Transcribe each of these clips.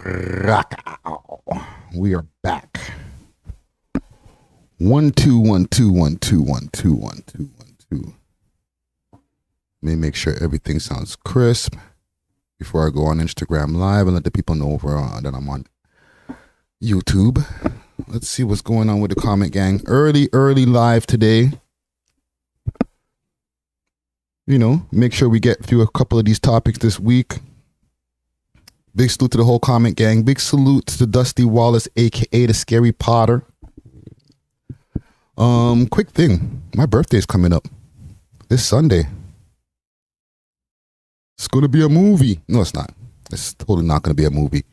We are back. 1 2 1 2 1 2 1 2 1 2 1 2. Let me make sure everything sounds crisp before I go on Instagram Live and let the people know that I'm on YouTube. Let's see what's going on with the comment gang. Early live today. You know, make sure we get through a couple of these topics this week. Big salute to the whole comment gang. Big salute to Dusty Wallace, aka the Scary Potter. Quick thing. My birthday's coming up this Sunday. It's gonna be a movie. No, it's not. It's totally not gonna be a movie.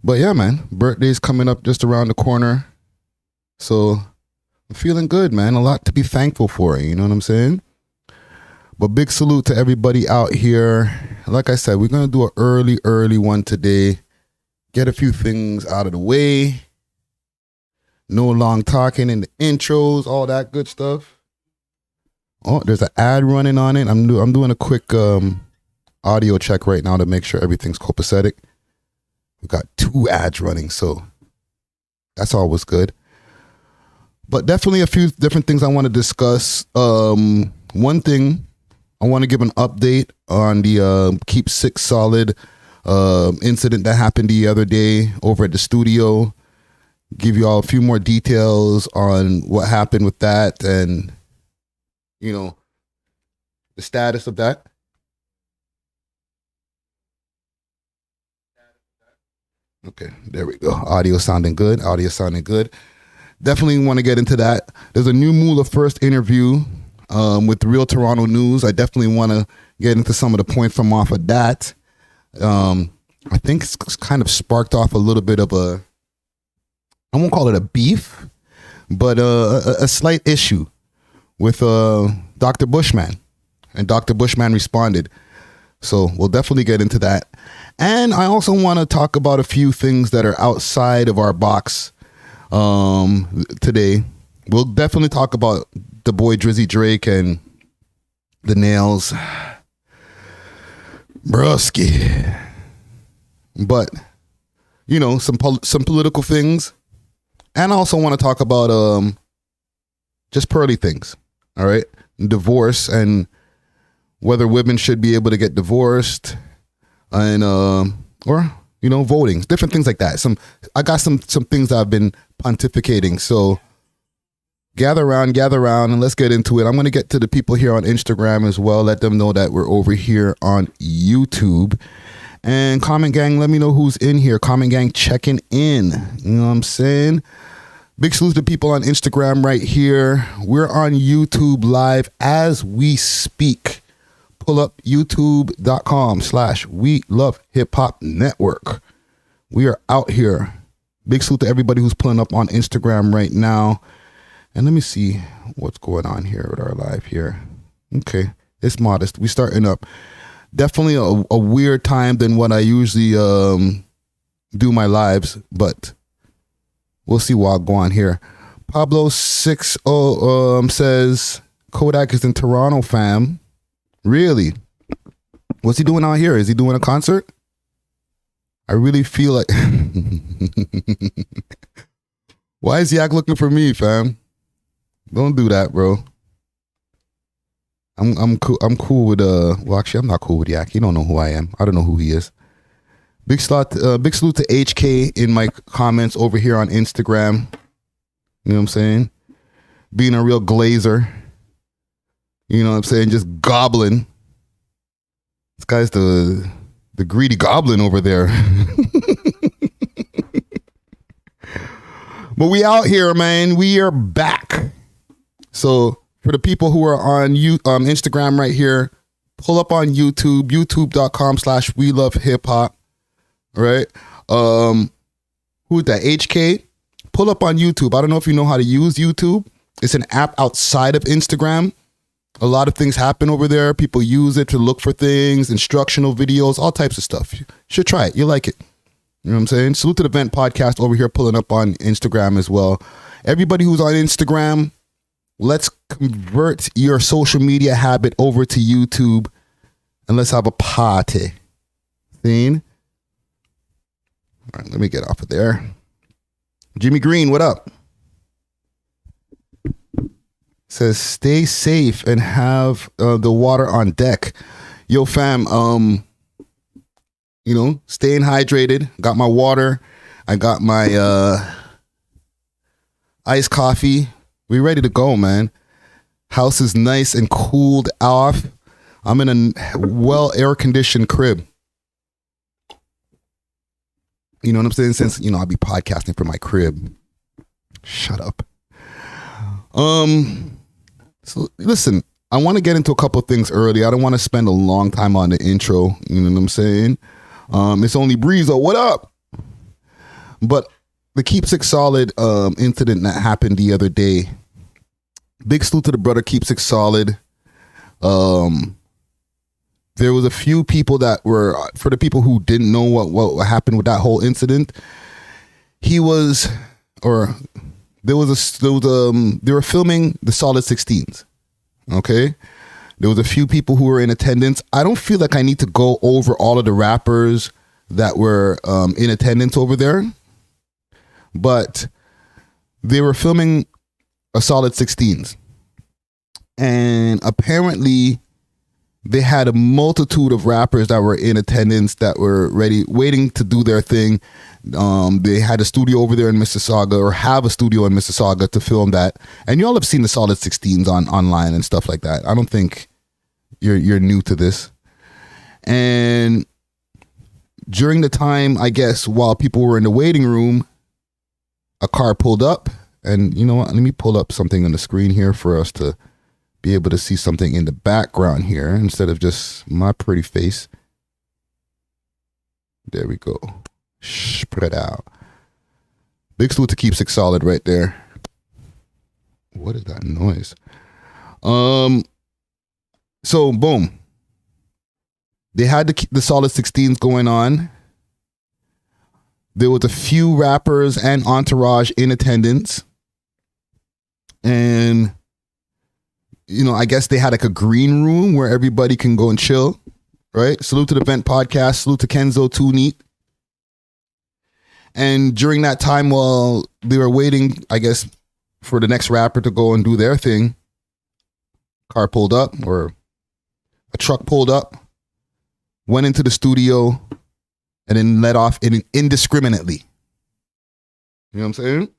But yeah, man, birthday's coming up just around the corner. So I'm feeling good, man. A lot to be thankful for, you know what I'm saying? But big salute to everybody out here. Like I said, we're going to do an early one today. Get a few things out of the way. No long talking in the intros, all that good stuff. Oh, there's an ad running on it. I'm doing a quick audio check right now to make sure everything's copacetic. We got 2 ads running, so that's always good. But definitely a few different things I want to discuss. One thing, I want to give an update on the Keep6ixSolid incident that happened the other day over at the studio. Give you all a few more details on what happened with that and, you know, the status of that. Okay, there we go. Audio sounding good. Definitely want to get into that. There's a new Moula first interview with the Real Toronto News. I definitely want to get into some of the points from off of that. I think it's kind of sparked off a little bit of I won't call it a beef, but a slight issue with Dr. Bushman. And Dr. Bushman responded. So we'll definitely get into that. And I also want to talk about a few things that are outside of our box today. We'll definitely talk about the boy Drizzy Drake and the nails. Bruski. But, you know, some political things. And I also want to talk about just Pearly things. All right. Divorce and whether women should be able to get divorced and or, you know, voting. Different things like that. I got some things I've been pontificating. So gather around, and let's get into it. I'm going to get to the people here on Instagram as well. Let them know that we're over here on YouTube. And comment gang, let me know who's in here. Comment gang checking in. You know what I'm saying? Big salute to people on Instagram right here. We're on YouTube live as we speak. Pull up youtube.com/We Love Hip Hop Network. We are out here. Big salute to everybody who's pulling up on Instagram right now. And let me see what's going on here with our live here. Okay, it's modest. We starting up. Definitely a weird time than what I usually do my lives, but we'll see what I'll go on here. Pablo 60 says Kodak is in Toronto, fam. Really? What's he doing out here? Is he doing a concert? I really feel like why is Yak looking for me, fam? Don't do that, bro. I'm cool with well, actually I'm not cool with Yak. He don't know who I am. I don't know who he is. Big salute to HK in my comments over here on Instagram. You know what I'm saying? Being a real glazer. You know what I'm saying? Just gobbling. This guy's the greedy goblin over there. But we out here, man. We are back. So for the people who are on Instagram right here, pull up on YouTube, youtube.com/We Love Hip Hop. Right? Who's that? HK? Pull up on YouTube. I don't know if you know how to use YouTube. It's an app outside of Instagram. A lot of things happen over there. People use it to look for things, instructional videos, all types of stuff. You should try it. You'll like it. You know what I'm saying? Salute to the Vent Podcast over here pulling up on Instagram as well. Everybody who's on Instagram, let's convert your social media habit over to YouTube and let's have a party. Seen? All right, let me get off of there. Jimmy Green, what up? Says stay safe and have the water on deck. Yo, fam, staying hydrated. Got my water. I got my iced coffee. We ready to go, man. House is nice and cooled off. I'm in a well air-conditioned crib. You know what I'm saying? Since, I'll be podcasting from my crib. Shut up. So listen, I want to get into a couple of things early. I don't want to spend a long time on the intro. You know what I'm saying? It's only Breezo. What up? But the Keep6ixSolid incident that happened the other day. Big salute to the brother Keep6ixSolid. There was a few people that were, for the people who didn't know what happened with that whole incident, they were filming the Solid 16s. Okay. There was a few people who were in attendance. I don't feel like I need to go over all of the rappers that were in attendance over there, but they were filming a Solid 16s, and apparently they had a multitude of rappers that were in attendance that were waiting to do their thing. They had a studio over there in Mississauga, or have a studio in Mississauga to film that. And you all have seen the Solid 16s online and stuff like that. I don't think you're new to this. And during the time, I guess, while people were in the waiting room, a car pulled up. And you know what? Let me pull up something on the screen here for us to be able to see something in the background here instead of just my pretty face. There we go. Spread out. Big salute to Keep6ixSolid right there. What is that noise? So boom. They had the Solid 16s going on. There was a few rappers and entourage in attendance. And I guess they had like a green room where everybody can go and chill, right? Salute to the Vent Podcast. Salute to Kenzo Too Neat. And during that time, while they were waiting, I guess, for the next rapper to go and do their thing, car pulled up, or a truck pulled up, went into the studio, and then let off indiscriminately. You know what I'm saying?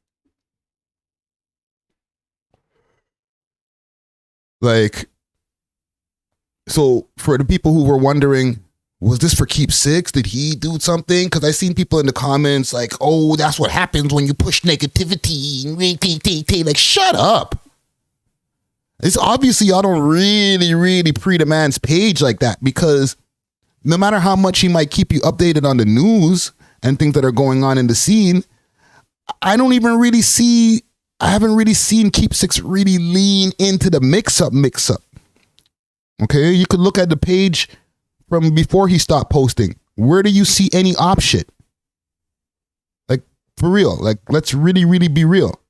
Like, so for the people who were wondering, was this for Keep6? Did he do something? Because I seen people in the comments like, oh, that's what happens when you push negativity. Like, shut up. It's obviously y'all don't really pre the man's page like that, because no matter how much he might keep you updated on the news and things that are going on in the scene, I haven't really seen Keep6 really lean into the mix-up. Okay, you could look at the page from before he stopped posting. Where do you see any op shit? Like, for real. Like, let's really be real.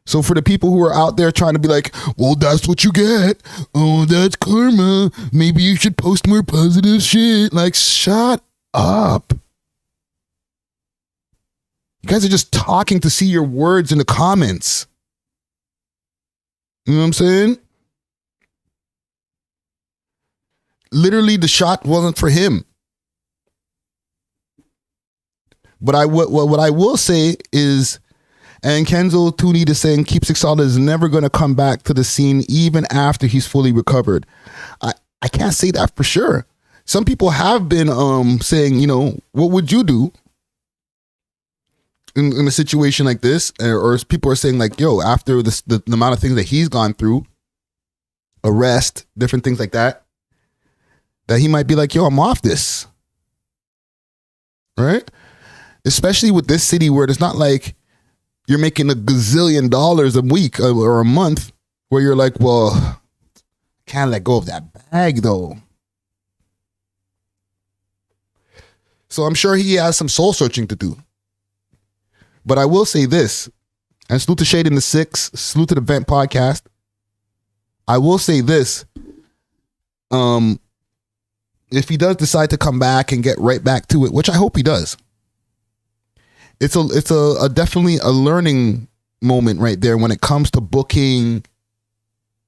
So for the people who are out there trying to be like, well, that's what you get. Oh, that's karma. Maybe you should post more positive shit. Like, shut up. You guys are just talking to see your words in the comments. You know what I'm saying? Literally, the shot wasn't for him. But what I will say is, and Kenzo Too Neat is saying Keep6ixSolid is never going to come back to the scene even after he's fully recovered. I can't say that for sure. Some people have been saying, what would you do in a situation like this? Or people are saying like, yo, after the amount of things that he's gone through, arrest, different things like that he might be like, yo, I'm off this. Right? Especially with this city where it's not like you're making a gazillion dollars a week or a month, where you're like, well, can't let go of that bag though. So I'm sure he has some soul searching to do. But I will say this, and salute to Shade in the Six, salute to the Vent Podcast. I will say this, if he does decide to come back and get right back to it, which I hope he does, it's a definitely a learning moment right there when it comes to booking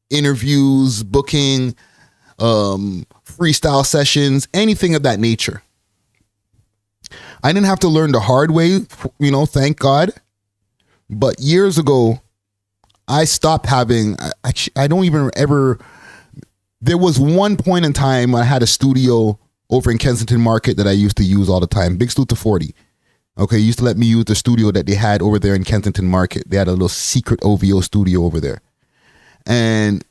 interviews, booking freestyle sessions, anything of that nature. I didn't have to learn the hard way, thank God. But years ago, I stopped having, I don't even ever, there was one point in time when I had a studio over in Kensington Market that I used to use all the time, Big Stu to 40. Okay, used to let me use the studio that they had over there in Kensington Market. They had a little secret OVO studio over there. And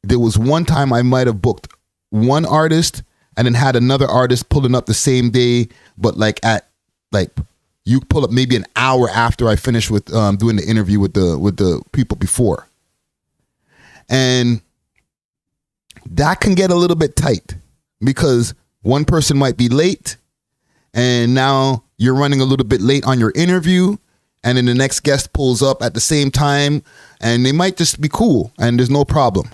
there was one time I might have booked one artist and then had another artist pulling up the same day, but you pull up maybe an hour after I finished with doing the interview with the people before. And that can get a little bit tight because one person might be late and now you're running a little bit late on your interview, and then the next guest pulls up at the same time and they might just be cool and there's no problem.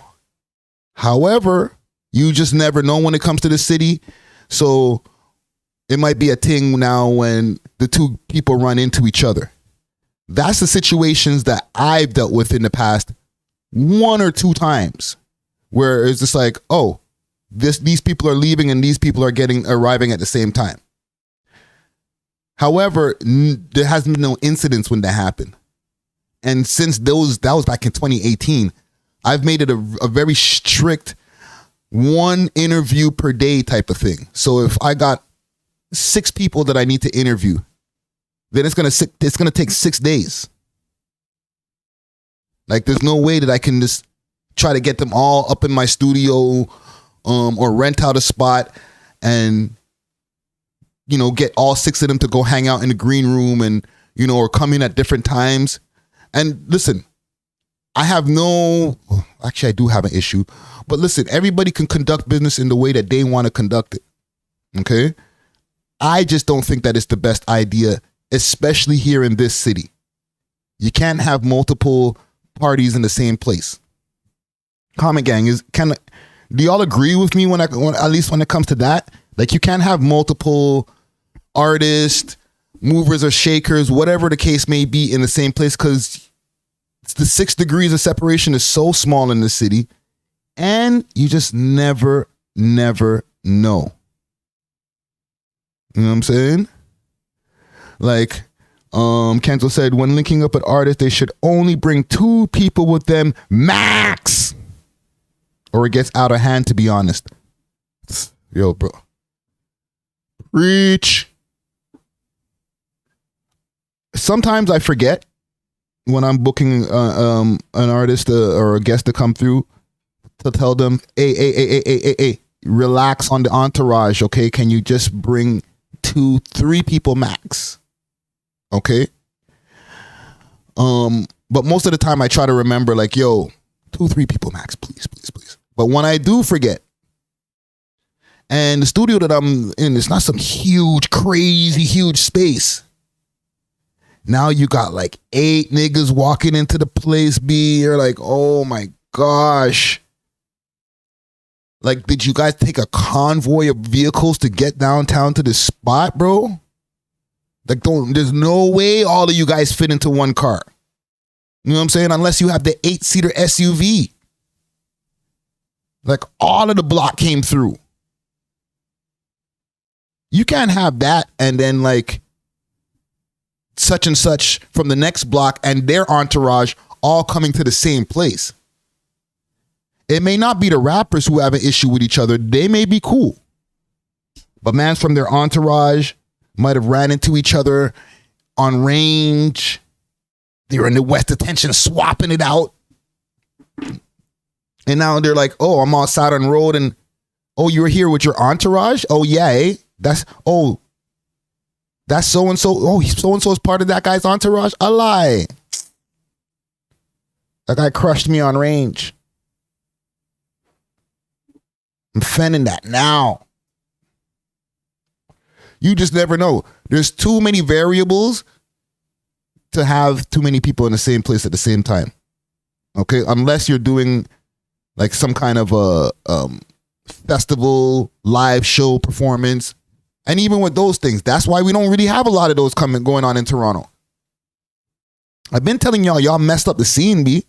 However, you just never know when it comes to the city. So it might be a thing now when the two people run into each other. That's the situations that I've dealt with in the past 1 or 2 times where it's just like, oh, these people are leaving and these people are arriving at the same time. However, there hasn't been no incidents when that happened. And since that was back in 2018, I've made it a very strict 1 interview per day type of thing. So if I got 6 people that I need to interview, then it's gonna take 6 days. Like there's no way that I can just try to get them all up in my studio, or rent out a spot and get all 6 of them to go hang out in the green room and or come in at different times. And listen, I do have an issue, but listen, everybody can conduct business in the way that they want to conduct it. Okay. I just don't think that it's the best idea, especially here in this city. You can't have multiple parties in the same place. Comment gang, do y'all agree with me when at least when it comes to that? Like you can't have multiple artists, movers or shakers, whatever the case may be, in the same place, because the 6 degrees of separation is so small in the city, and you just never know. You know what I'm saying? Like, Kenzo said, when linking up with artists, they should only bring 2 people with them, max, or it gets out of hand, to be honest. Yo, bro. Preach. Sometimes I forget when I'm booking an artist or a guest to come through to tell them, hey, relax on the entourage, okay? Can you just bring 2-3 people max? Okay? But most of the time I try to remember, like, yo, 2-3 people max, please. But when I do forget, and the studio that I'm in, it's not some crazy huge space. Now you got like 8 niggas walking into the place, B. You're like, oh my gosh. Like, did you guys take a convoy of vehicles to get downtown to this spot, bro? Like, there's no way all of you guys fit into one car. You know what I'm saying? Unless you have the 8-seater SUV. Like, all of the block came through. You can't have that and then like such and such from the next block and their entourage all coming to the same place. It may not be the rappers who have an issue with each other. They may be cool. But mans from their entourage might have ran into each other on range. They were in the West Detention swapping it out. And now they're like, oh, I'm outside on the road and, oh, you were here with your entourage? Oh, yeah, eh? That's so-and-so. Oh, so-and-so is part of that guy's entourage? A lie. That guy crushed me on range. I'm fending that now. You just never know. There's too many variables to have too many people in the same place at the same time. Okay? Unless you're doing like some kind of a festival, live show performance And even with those things, that's why we don't really have a lot of those going on in Toronto. I've been telling y'all messed up the scene, B.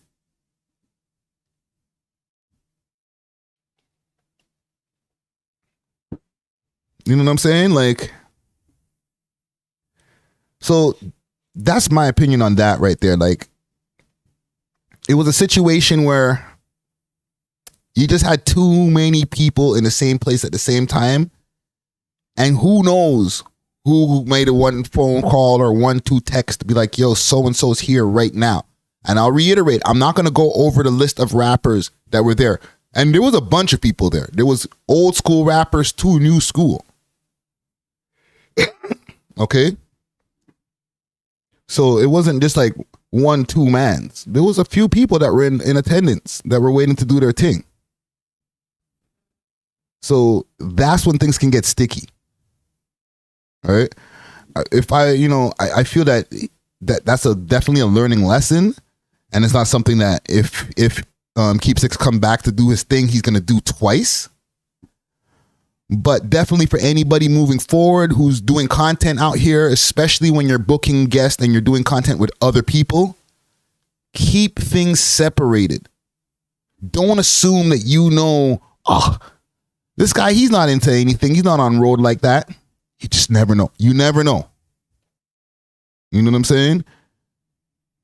You know what I'm saying? Like, so that's my opinion on that right there. Like, it was a situation where you just had too many people in the same place at the same time. And who knows who made a one phone call or 1-2 text to be like, yo, so-and-so's here right now. And I'll reiterate, I'm not going to go over the list of rappers that were there. And there was a bunch of people there. There was old school rappers to new school. Okay? So it wasn't just like 1-2 mans. There was a few people that were in attendance that were waiting to do their thing. So that's when things can get sticky. All right. If I feel that that's definitely a learning lesson, and it's not something that if Keep6 come back to do his thing, he's gonna do twice. But definitely for anybody moving forward who's doing content out here, especially when you're booking guests and you're doing content with other people, keep things separated. Don't assume that this guy, he's not into anything. He's not on road like that. You just never know. You never know. You know what I'm saying?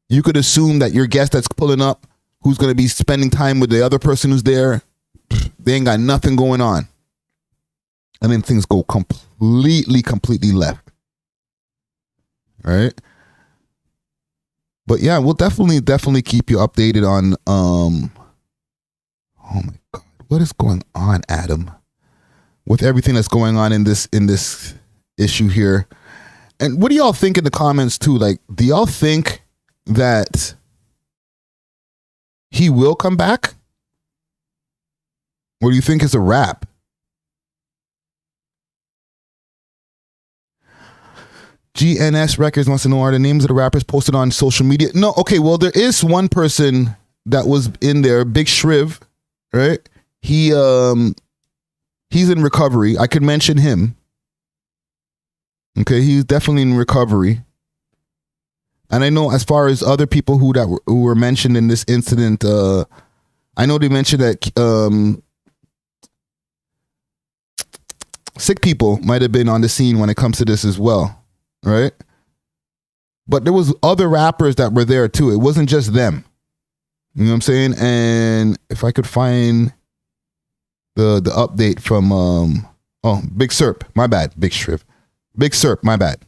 You could assume that your guest that's pulling up, who's going to be spending time with the other person who's there, they ain't got nothing going on. And then things go completely left. All right? But yeah, we'll definitely keep you updated on, oh my God, what is going on, Adam? With everything that's going on in this issue here. And what do y'all think in the comments too? Like, do y'all think that he will come back? Or do you think it's a wrap? GNS Records wants to know, are the names of the rappers posted on social media? No, okay, well, there is one person that was in there, Big Shriv, right? He's in recovery. I could mention him. Okay, he's definitely in recovery. And I know as far as other people who were mentioned in this incident, I know they mentioned that sick people might have been on the scene when it comes to this as well, right? But there was other rappers that were there too. It wasn't just them. You know what I'm saying? And if I could find the update from Big Serp, my bad, Big Shriv. Big Serp, my bad.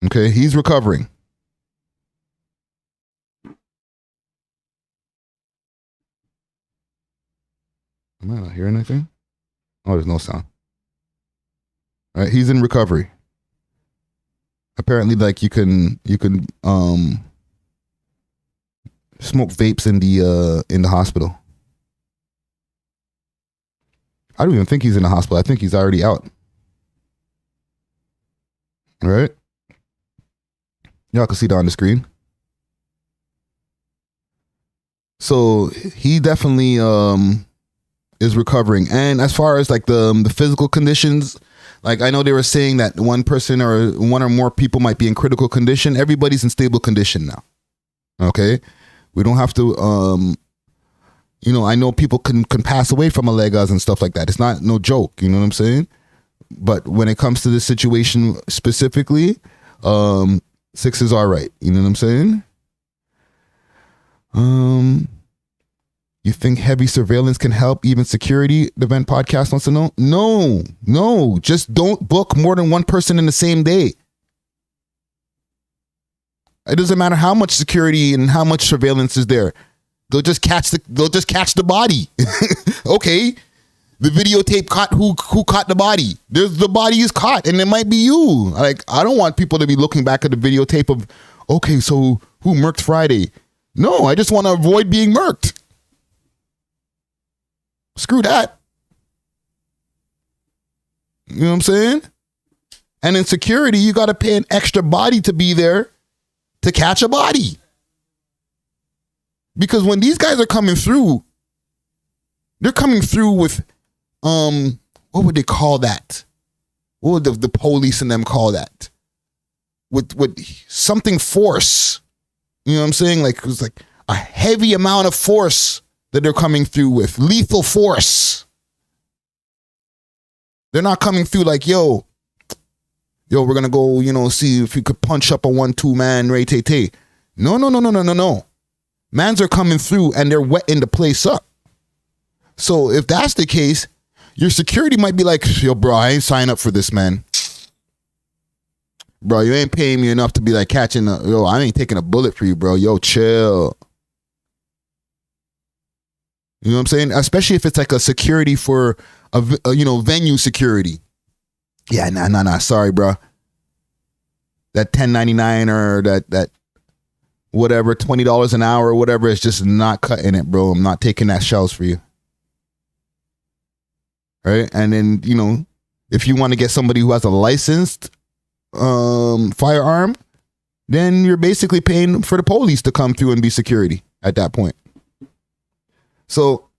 Okay, he's recovering. Am I not hearing anything? Oh, there's no sound. All right, he's in recovery. Apparently, like you can smoke vapes in the hospital. I don't even think he's in the hospital. I think he's already out. All right. Y'all can see that on the screen. So he definitely is recovering. And as far as like the physical conditions, like I know they were saying that one person or one or more people might be in critical condition. Everybody's in stable condition now. Okay. We don't have to, I know people can pass away from Allegas and stuff like that. It's not no joke. You know what I'm saying? But when it comes to this situation specifically, 6 is all right. You know what I'm saying? You think heavy surveillance can help even security? The Vent Podcast wants to know. No. Just don't book more than one person in the same day. It doesn't matter how much security and how much surveillance is there. They'll just catch the body. Okay. The videotape caught who caught the body. The body is caught, and it might be you. Like, I don't want people to be looking back at the videotape of, okay, so who murked Friday? No, I just want to avoid being murked. Screw that. You know what I'm saying? And in security, you got to pay an extra body to be there to catch a body. Because when these guys are coming through, they're coming through with what would they call that? what would the police and them call that? With something force. You know what I'm saying? Like, it was like a heavy amount of force that they're coming through with. Lethal force. They're not coming through like, yo, we're going to go, see if you could punch up a 1-2 man, Ray Tay Tay. No. Mans are coming through and they're wetting the place up. So if that's the case, your security might be like, yo, bro, I ain't sign up for this, man. Bro, you ain't paying me enough to be like catching I ain't taking a bullet for you, bro. Yo, chill. You know what I'm saying? Especially if it's like a security for a venue security. Yeah, nah. Sorry, bro. That $10.99 or that whatever, $20 an hour or whatever is just not cutting it, bro. I'm not taking that shells for you. Right? And then, if you want to get somebody who has a licensed firearm, then you're basically paying for the police to come through and be security at that point. So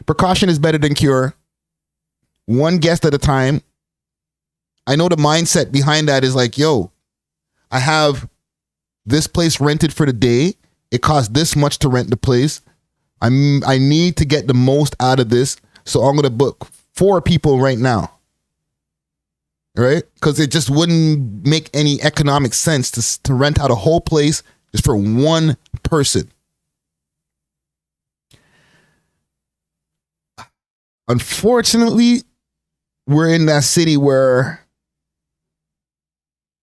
precaution is better than cure. One guest at a time. I know the mindset behind that is like, yo, I have this place rented for the day. It costs this much to rent the place. I need to get the most out of this. So I'm going to book 4 people right now. Right? Because it just wouldn't make any economic sense to rent out a whole place just for one person. Unfortunately, we're in that city where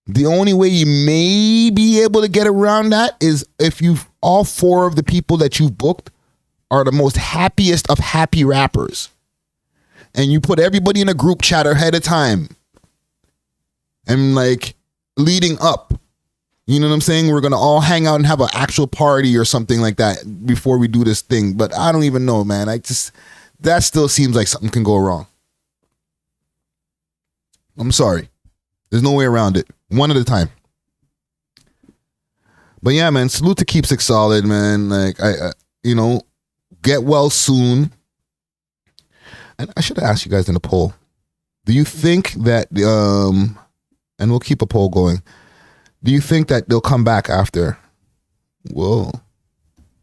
the only way you may be able to get around that is if all 4 of the people that you've booked are the most happiest of happy rappers. And you put everybody in a group chat ahead of time. And like leading up, you know what I'm saying? We're going to all hang out and have an actual party or something like that before we do this thing. But I don't even know, man. That still seems like something can go wrong. I'm sorry. There's no way around it. One at a time. But yeah, man, salute to Keep6ixSolid, man. Like, get well soon. And I should have asked you guys in the poll. Do you think that, and we'll keep a poll going. Do you think that they'll come back after? Whoa.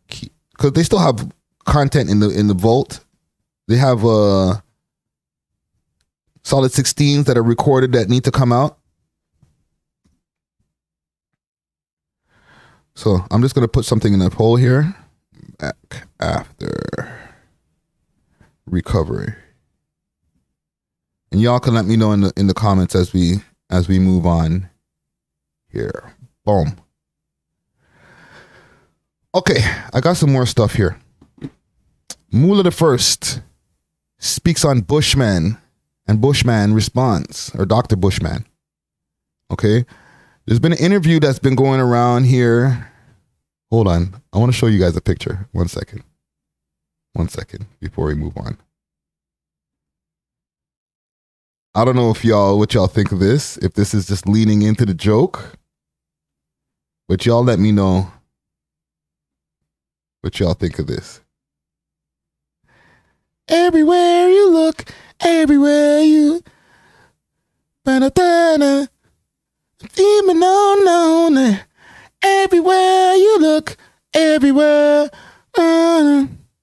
Because they still have content in the vault. They have solid 16s that are recorded that need to come out. So I'm just going to put something in the poll here. Back after recovery. And y'all can let me know in the comments as we move on here. Boom. Okay, I got some more stuff here. Moula the First speaks on Bushman and Bushman responds, or Dr. Bushman. Okay, there's been an interview that's been going around here. Hold on, I want to show you guys a picture. One second before we move on. I don't know what y'all think of this, if this is just leaning into the joke, but y'all let me know what y'all think of this. Everywhere you look, everywhere you everywhere you look, everywhere.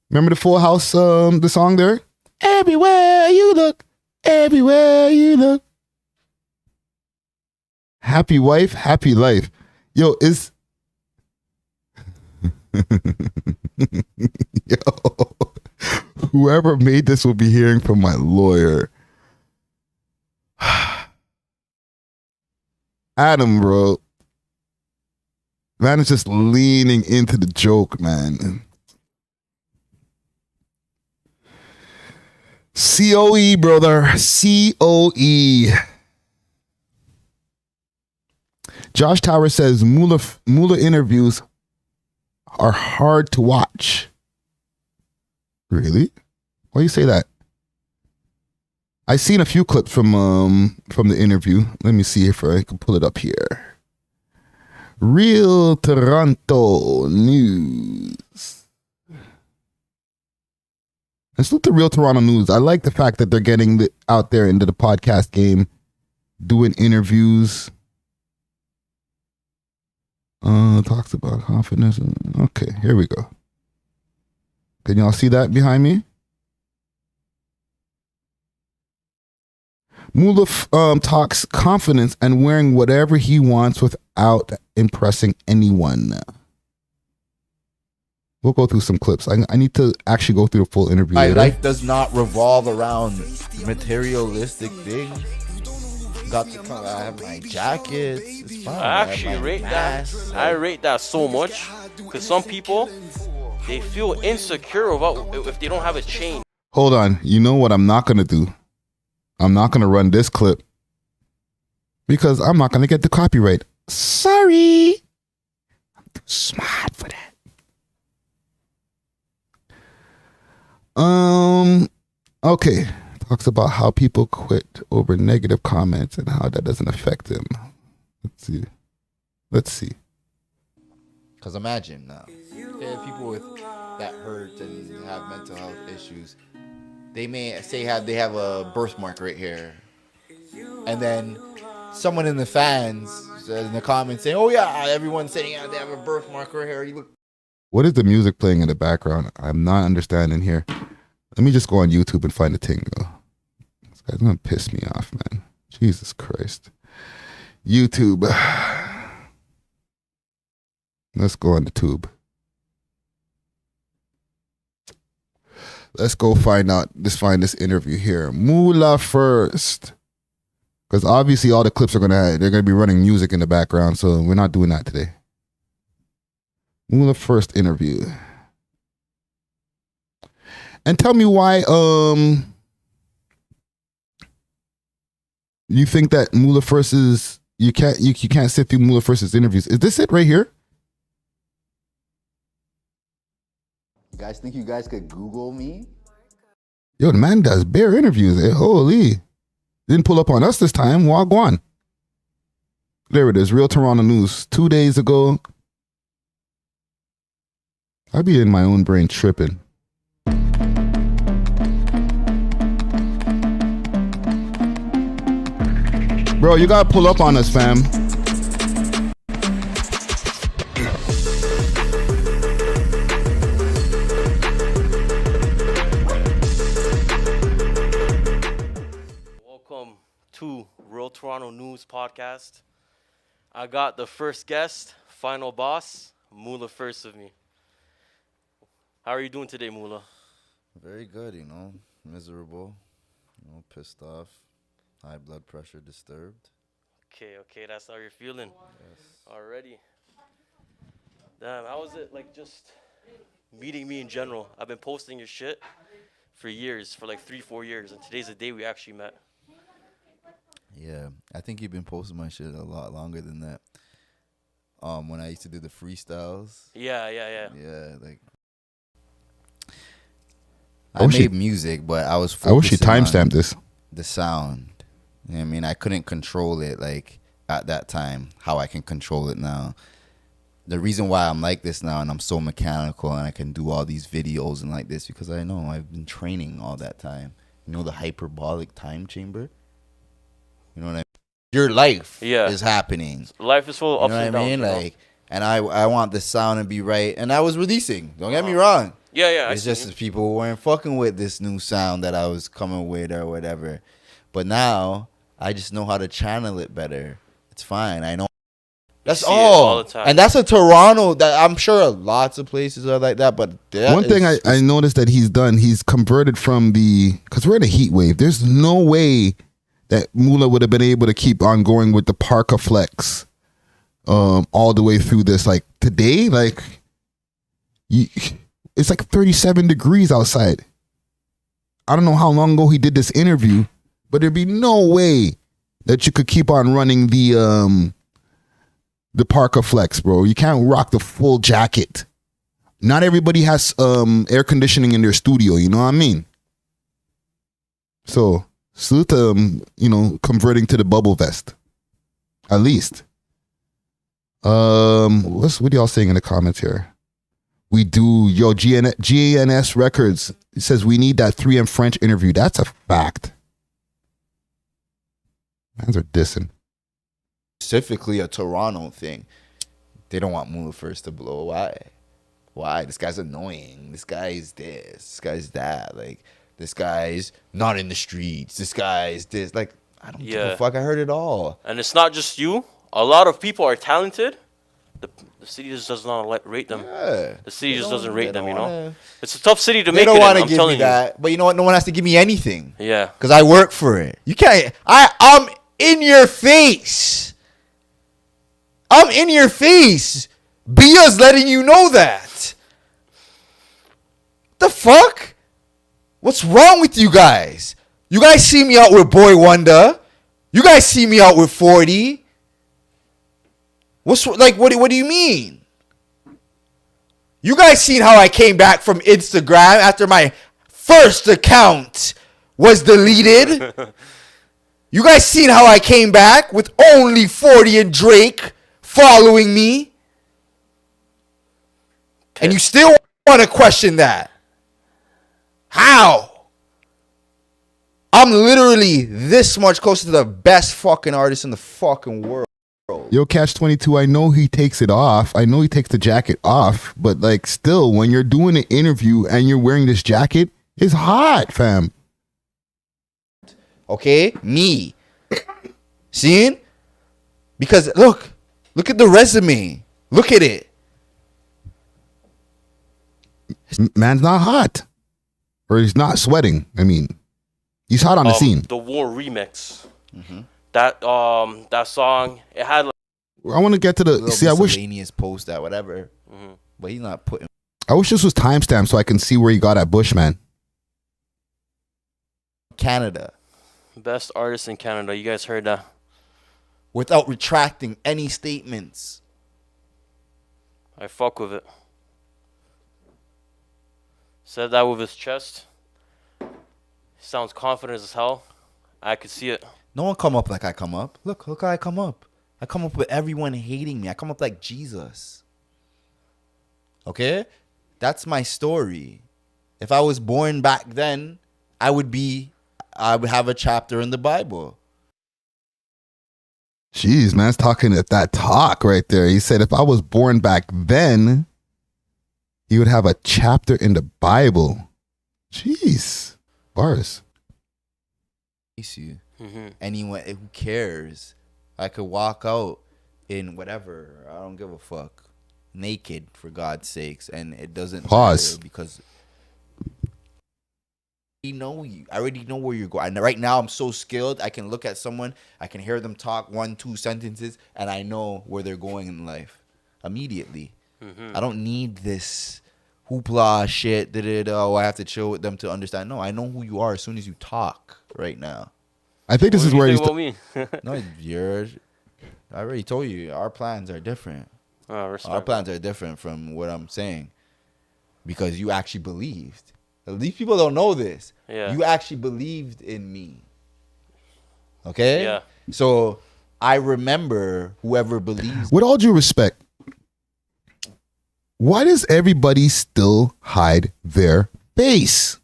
Remember the Full House, the song there? Everywhere you look, everywhere you look. Happy wife, happy life. Yo, yo, whoever made this will be hearing from my lawyer. Adam, bro. Man is just leaning into the joke, man. COE, brother. COE. Josh Tower says Moula interviews are hard to watch. Really? Why do you say that? I've seen a few clips from the interview. Let me see if I can pull it up here. Real Toronto News. And salute to Real Toronto News. I like the fact that they're getting out there into the podcast game, doing interviews. Talks about confidence. Okay, here we go. Can y'all see that behind me? Moula talks confidence and wearing whatever he wants without impressing anyone. We'll go through some clips. I need to actually go through the full interview. My later. life does not revolve around materialistic things. Got to come. I have my jackets. It's fine. I actually rate that. I rate that so much because some people, they feel insecure about if they don't have a chain. Hold on. You know what I'm not going to do? I'm not going to run this clip because I'm not going to get the copyright. Sorry. I'm too smart for that. Okay. Talks about how people quit over negative comments and how that doesn't affect them. Let's see. Because imagine now, there are people with that hurt and have mental health issues. They may say they have a birthmark right here, and then someone in the fans says in the comments saying, "Oh yeah, everyone's saying yeah, they have a birthmark right here." You look. What is the music playing in the background? I'm not understanding here. Let me just go on YouTube and find the thing, though. This guy's gonna piss me off, man. Jesus Christ. YouTube. Let's go on the tube. Let's go find this interview here. Moula first. Because obviously all the clips they're gonna be running music in the background, so we're not doing that today. Moula first interview. And tell me why you think that Moula first is you can't sit through Moula first's interviews. Is this it right here? You guys think you guys could Google me? Yo, the man does bare interviews. Holy. Didn't pull up on us this time. Wagwan. There it is. Real Toronto News. 2 days ago. I be in my own brain tripping. Bro, you gotta pull up on us, fam. Welcome to Real Toronto News Podcast. I got the first guest, final boss, Moula first of me. How are you doing today, Moula? Very good, miserable, pissed off, high blood pressure disturbed. Okay, that's how you're feeling. Yes. Already. Damn, how was it like just meeting me in general? I've been posting your shit for years, for like 3-4 years, and today's the day we actually met. Yeah, I think you've been posting my shit a lot longer than that. When I used to do the freestyles. Yeah. Yeah, like I made music, but I was focusing I wish you timestamped this. The sound. You know what I mean, I couldn't control it like at that time how I can control it now. The reason why I'm like this now and I'm so mechanical and I can do all these videos and like this because I know I've been training all that time. You know the hyperbolic time chamber? You know what I mean? Your life is happening. Life is full of ups and downs. You know what I mean? Like, and I want the sound to be right. And I was releasing. Don't get me wrong. Yeah. It's just that people weren't fucking with this new sound that I was coming with or whatever. But now I just know how to channel it better. It's fine. I know. That's all the time. And that's a Toronto that I'm sure lots of places are like that. But one thing I noticed that he's converted from because we're in a heat wave. There's no way that Moula would have been able to keep on going with the Parka Flex all the way through this. Like today, it's like 37 degrees outside. I don't know how long ago he did this interview, but there'd be no way that you could keep on running the Parka Flex, bro. You can't rock the full jacket. Not everybody has air conditioning in their studio, you know what I mean? So salute to converting to the bubble vest. At least. What are y'all saying in the comments here? We do, GNS Records. It says we need that 3M French interview. That's a fact. Mans are dissing. Specifically a Toronto thing. They don't want Moula first to blow. Why? This guy's annoying. This guy's this. This guy's that. Like, this guy's not in the streets. This guy's this. Like, I don't give a fuck. I heard it all. And it's not just you. A lot of people are talented. The city just does not rate them. Yeah. The city just doesn't rate them, wanna, It's a tough city to make it in. They don't want to give me that. But you know what? No one has to give me anything. Yeah. Because I work for it. You can't. I'm in your face. I'm in your face. Bia's letting you know that. The fuck? What's wrong with you guys? You guys see me out with Boy Wonder. You guys see me out with 40. What do you mean? You guys seen how I came back from Instagram after my first account was deleted? You guys seen how I came back with only 40 and Drake following me? And you still want to question that? How? I'm literally this much closer to the best fucking artist in the fucking world. Yo, Catch 22, I know he takes it off. I know he takes the jacket off. But, like, still, when you're doing an interview and you're wearing this jacket, it's hot, fam. Okay? Me. Seeing? Because, look at the resume. Look at it. Man's not hot. Or he's not sweating. I mean, he's hot on the scene. The War remix. Mm-hmm. That song, it had like, I want to get to the see. I wish post that whatever, but he's not putting. I wish this was timestamped so I can see where he got at Bushman. Canada, best artist in Canada. You guys heard that? Without retracting any statements. I fuck with it. Said that with his chest. He sounds confident as hell. I could see it. No one come up like I come up. Look how I come up. I come up with everyone hating me. I come up like Jesus. Okay? That's my story. If I was born back then, I would have a chapter in the Bible. Jeez, man's talking at that talk right there. He said if I was born back then, he would have a chapter in the Bible. Jeez. Bars. You. Anyone who cares, I could walk out in whatever. I don't give a fuck. Naked, for God's sakes, and it doesn't pause because I know you. I already know where you're going. Right now, I'm so skilled. I can look at someone, I can hear them talk 1-2 sentences, and I know where they're going in life immediately. I don't need this hoopla shit. I have to chill with them to understand. No, I know who you are as soon as you talk right now. I think this is where he's. No, I already told you. Our plans are different. Our plans are different from what I'm saying because you actually believed. These people don't know this. Yeah. You actually believed in me. Okay? Yeah. So I remember whoever believes. With all due respect, why does everybody still hide their face?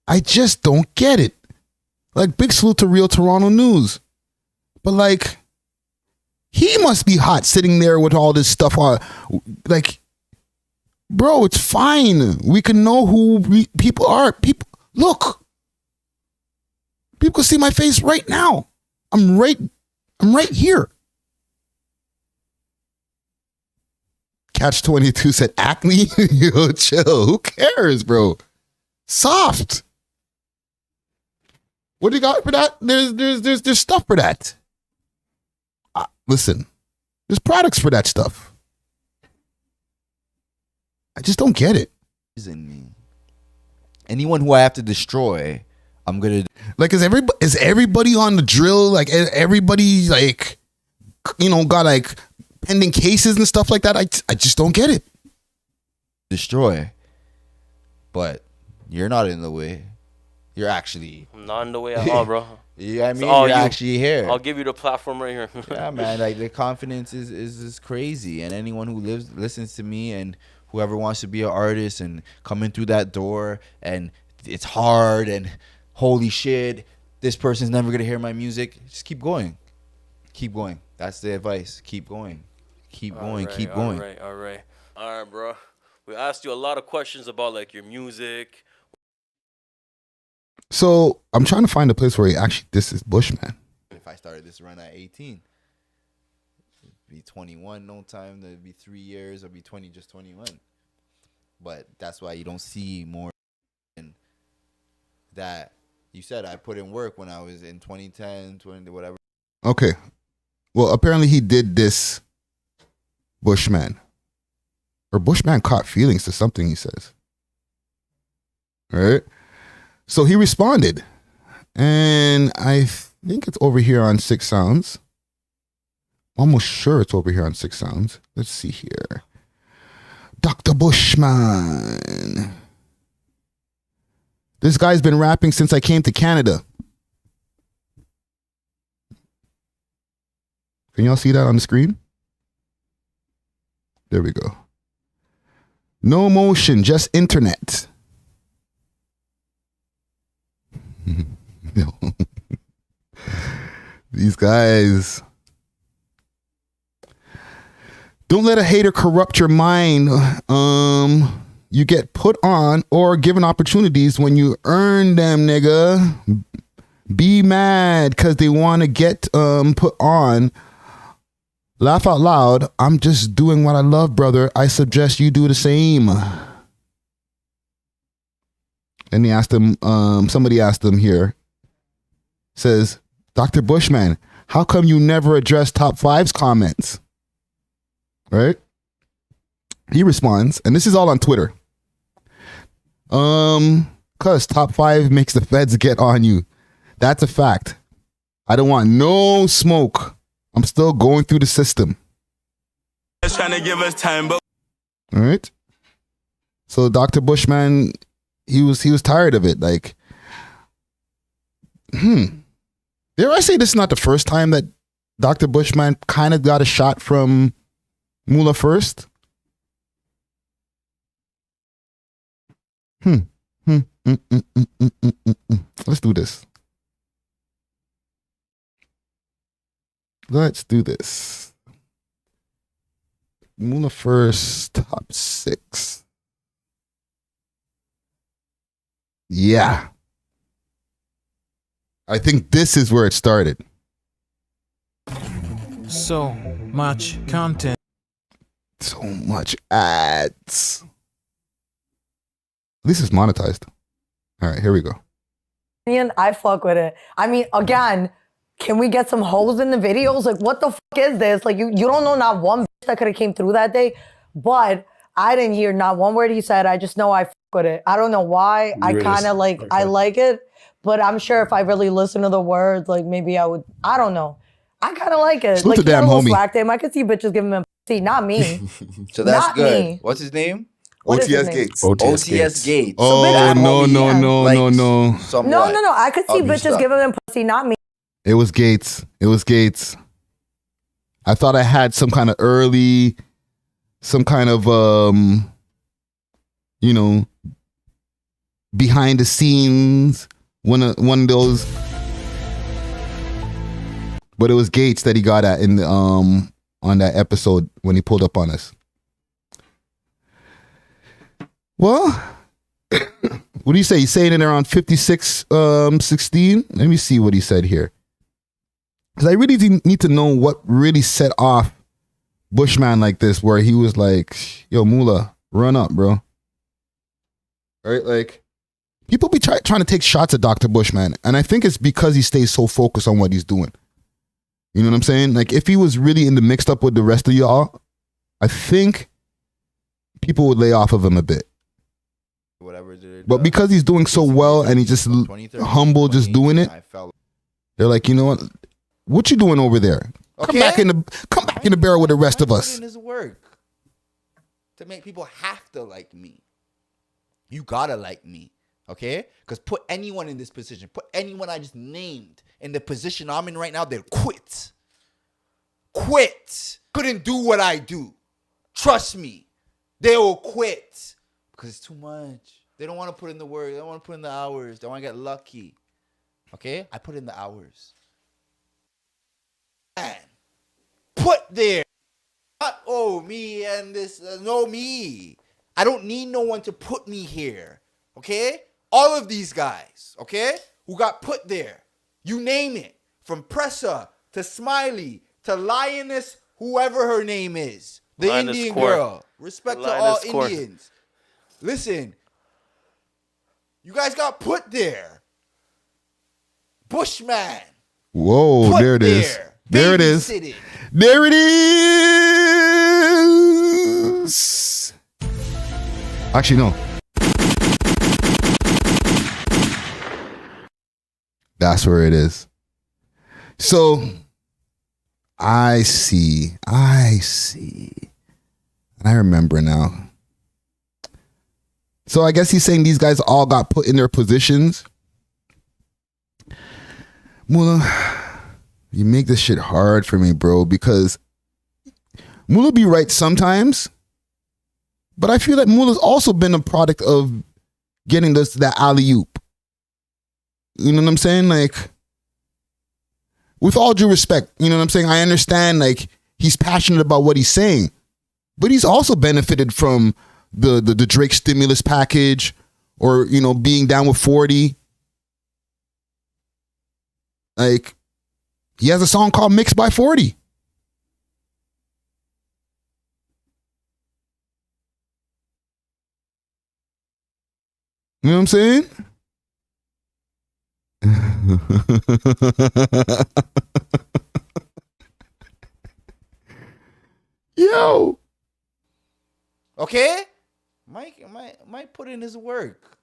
I just don't get it. Like, big salute to Real Toronto News. But, like, he must be hot sitting there with all this stuff on. Like, bro, it's fine. We can know who people are. People, look. People can see my face right now. I'm right here. Catch 22 said acne. Yo, chill. Who cares, bro? Soft. What do you got for that? There's stuff for that. Listen, there's products for that stuff. I just don't get it. In me. Anyone who I have to destroy, I'm gonna. Like, is everybody on the drill? Like, everybody, like, got like pending cases and stuff like that. I just don't get it. Destroy, but you're not in the way. You're actually I'm not in the way at all, bro. Yeah, I mean, you're actually here. I'll give you the platform right here. Yeah, man. Like, the confidence is crazy, and anyone who listens to me and whoever wants to be an artist and coming through that door and it's hard and holy shit, this person's never gonna hear my music. Just keep going. Keep going. That's the advice. Keep going. Keep going. Keep going. All right, bro. We asked you a lot of questions about like your music. So I'm trying to find a place where he actually disses Bushman. If I started this run at 18, it'd be 21 no time. That'd be 3 years. I'd be 20, just 21. But that's why you don't see more than that. You said I put in work when I was in 2010, 20, whatever. Okay. Well, apparently he did this Bushman. Or Bushman caught feelings to something he says. Right? So he responded. And I think it's over here on 6 Sounds. Almost sure it's over here on 6 Sounds. Let's see here. Dr. Bushman. This guy's been rapping since I came to Canada. Can y'all see that on the screen? There we go. No motion, just internet. These guys. Don't let a hater corrupt your mind. You get put on or given opportunities when you earn them, nigga. Be mad because they want to get put on. Laugh out loud. I'm just doing what I love, brother. I suggest you do the same. And he asked him, somebody asked him here, says, Dr. Bushman, how come you never address Top 5's comments? Right? He responds, and this is all on Twitter. Cause Top 5 makes the feds get on you. That's a fact. I don't want no smoke. I'm still going through the system. Trying to give us time, but all right. So Dr. Bushman, he was tired of it. Like, dare I say this is not the first time that Dr. Bushman kind of got a shot from Moula first? Let's do this. Let's do this. Moula first, top 6. Yeah. I think this is where it started. So much content. So much ads. At least it's monetized. All right, here we go. I fuck with it. I mean, again, can we get some holes in the videos? Like, what the fuck is this? Like, you don't know not one bitch that could have came through that day, but I didn't hear not one word he said. I just know I fuck with it. I don't know why. I kind of like, I like it, but I'm sure if I really listen to the words, like maybe I would, I don't know. I kind of like it. Salute like, the damn homie. Slack to him. I could see bitches giving him pussy, not me. So that's Not good. me. What's his name? What is his OTS name? Gates. OTS Gates. Oh, that no, homie no. No. I could see Ugly bitches stuff. giving him pussy, not me. It was Gates. I thought I had some kind of early, some kind of, behind the scenes, one of those. But it was Gates that he got at in the, on that episode when he pulled up on us. Well, what do you say? He's saying it around 56, 16. Let me see what he said here. Because I really need to know what really set off Bushman like this, where he was like, yo, Moula, run up, bro. Right? Like, people be trying to take shots at Dr. Bushman. And I think it's because he stays so focused on what he's doing. You know what I'm saying? Like, if he was really in the mixed up with the rest of y'all, I think people would lay off of him a bit. Whatever. But because he's doing so well and he's just humble, just doing it, they're like, you know what you doing over there? Okay. Come back in the barrel with the rest of us. Putting his work to make people have to like me. You gotta like me, okay? Because put anyone in this position, put anyone I just named in the position I'm in right now, they'll quit. Couldn't do what I do. Trust me. They will quit because it's too much. They don't want to put in the work. They don't want to put in the hours. They want to get lucky. Okay? I put in the hours. Man, put there. Not, oh, me and this. No, me. I don't need no one to put me here. Okay? All of these guys, okay, who got put there. You name it. From Pressa to Smiley to Lioness, whoever her name is. The Lioness Indian Court. girl. Respect to Lioness all Court. Indians. Listen. You guys got put there. Bushman. Whoa, Put there it is. there. There it is. Babysitting. There it is. Actually, no. That's where it is. So, I see. And I remember now. So I guess he's saying these guys all got put in their positions. Moula, you make this shit hard for me, bro, because Moula be right sometimes, but I feel that Moula's also been a product of getting that alley-oop. You know what I'm saying? Like, with all due respect, you know what I'm saying? I understand, like, he's passionate about what he's saying, but he's also benefited from the Drake stimulus package, or, you know, being down with 40. Like, he has a song called Mixed by 40. You know what I'm saying? Yo. Okay? Mike might put in his work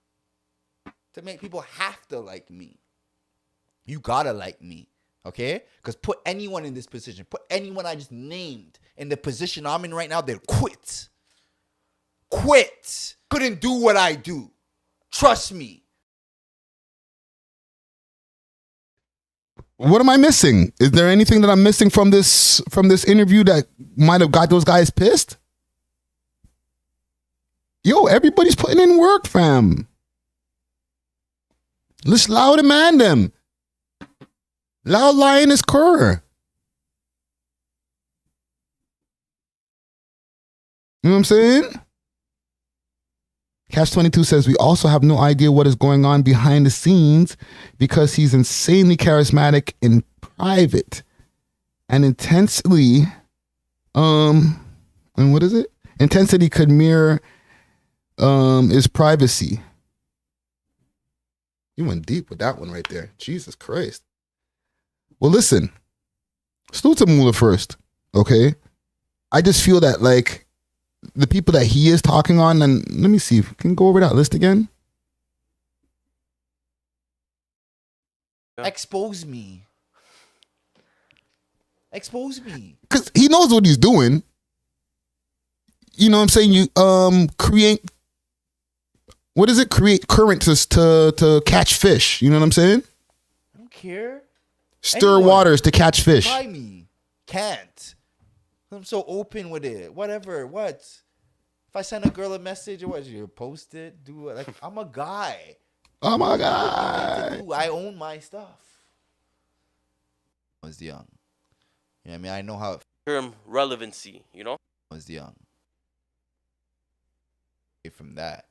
to make people have to like me. You gotta like me, okay? Because put anyone in this position, put anyone I just named in the position I'm in right now, they'll quit. Quit. Couldn't do what I do. Trust me. What am I missing? Is there anything that I'm missing from this interview that might have got those guys pissed? Yo, everybody's putting in work, fam. Let's loud demand them. Loud lion is cur. You know what I'm saying? Catch 22 says, we also have no idea what is going on behind the scenes because he's insanely charismatic in private and intensely, and what is it? Intensity could mirror is privacy. You went deep with that one right there. Jesus Christ. Well, listen, salute to Moula first, okay? I just feel that, like, the people that he is talking on, and let me see if we can go over that list again. Expose me. Expose me. Because he knows what he's doing. You know what I'm saying? You create, what is it? Create current to catch fish. You know what I'm saying? I don't care. Stir Anyone. waters to catch fish. Try me. Can't. I'm so open with it. Whatever. What? If I send a girl a message, or what? You post it? Do it. Like, I'm a guy. Oh my Nothing God. to do. I own my stuff. I was young. You know what I mean? I know how it Term relevancy, you know? was young. From that,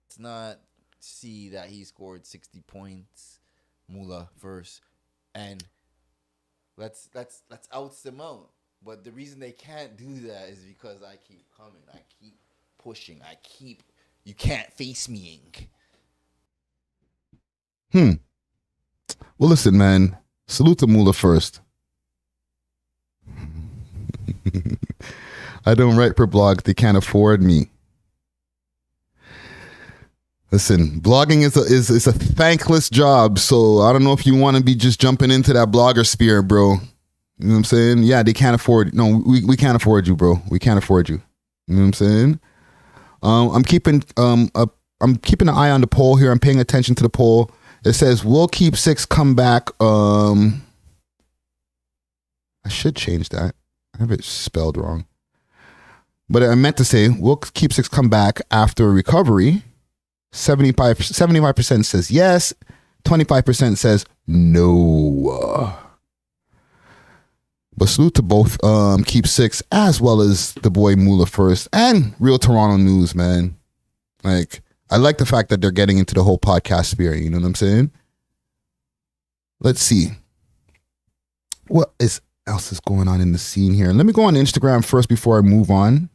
let's not see that he scored 60 points, Moula verse, and let's oust them out. But the reason they can't do that is because I keep coming, I keep pushing, you can't face me, Ink. Well, listen, man. Salute to Moula first. I don't write per blog. They can't afford me. Listen, blogging is a thankless job. So I don't know if you want to be just jumping into that blogger sphere, bro. You know what I'm saying? Yeah, they can't afford. No, we can't afford you, bro. We can't afford you. You know what I'm saying? I'm keeping an eye on the poll here. I'm paying attention to the poll. It says, will Keep6 come back? I should change that. I have it spelled wrong. But I meant to say, will Keep Six come back after recovery? 75% says yes. 25% says no. But salute to both Keep Six as well as the boy Moula first and Real Toronto News, man. Like, I like the fact that they're getting into the whole podcast sphere. You know what I'm saying? Let's see. What else is going on in the scene here? Let me go on Instagram first before I move on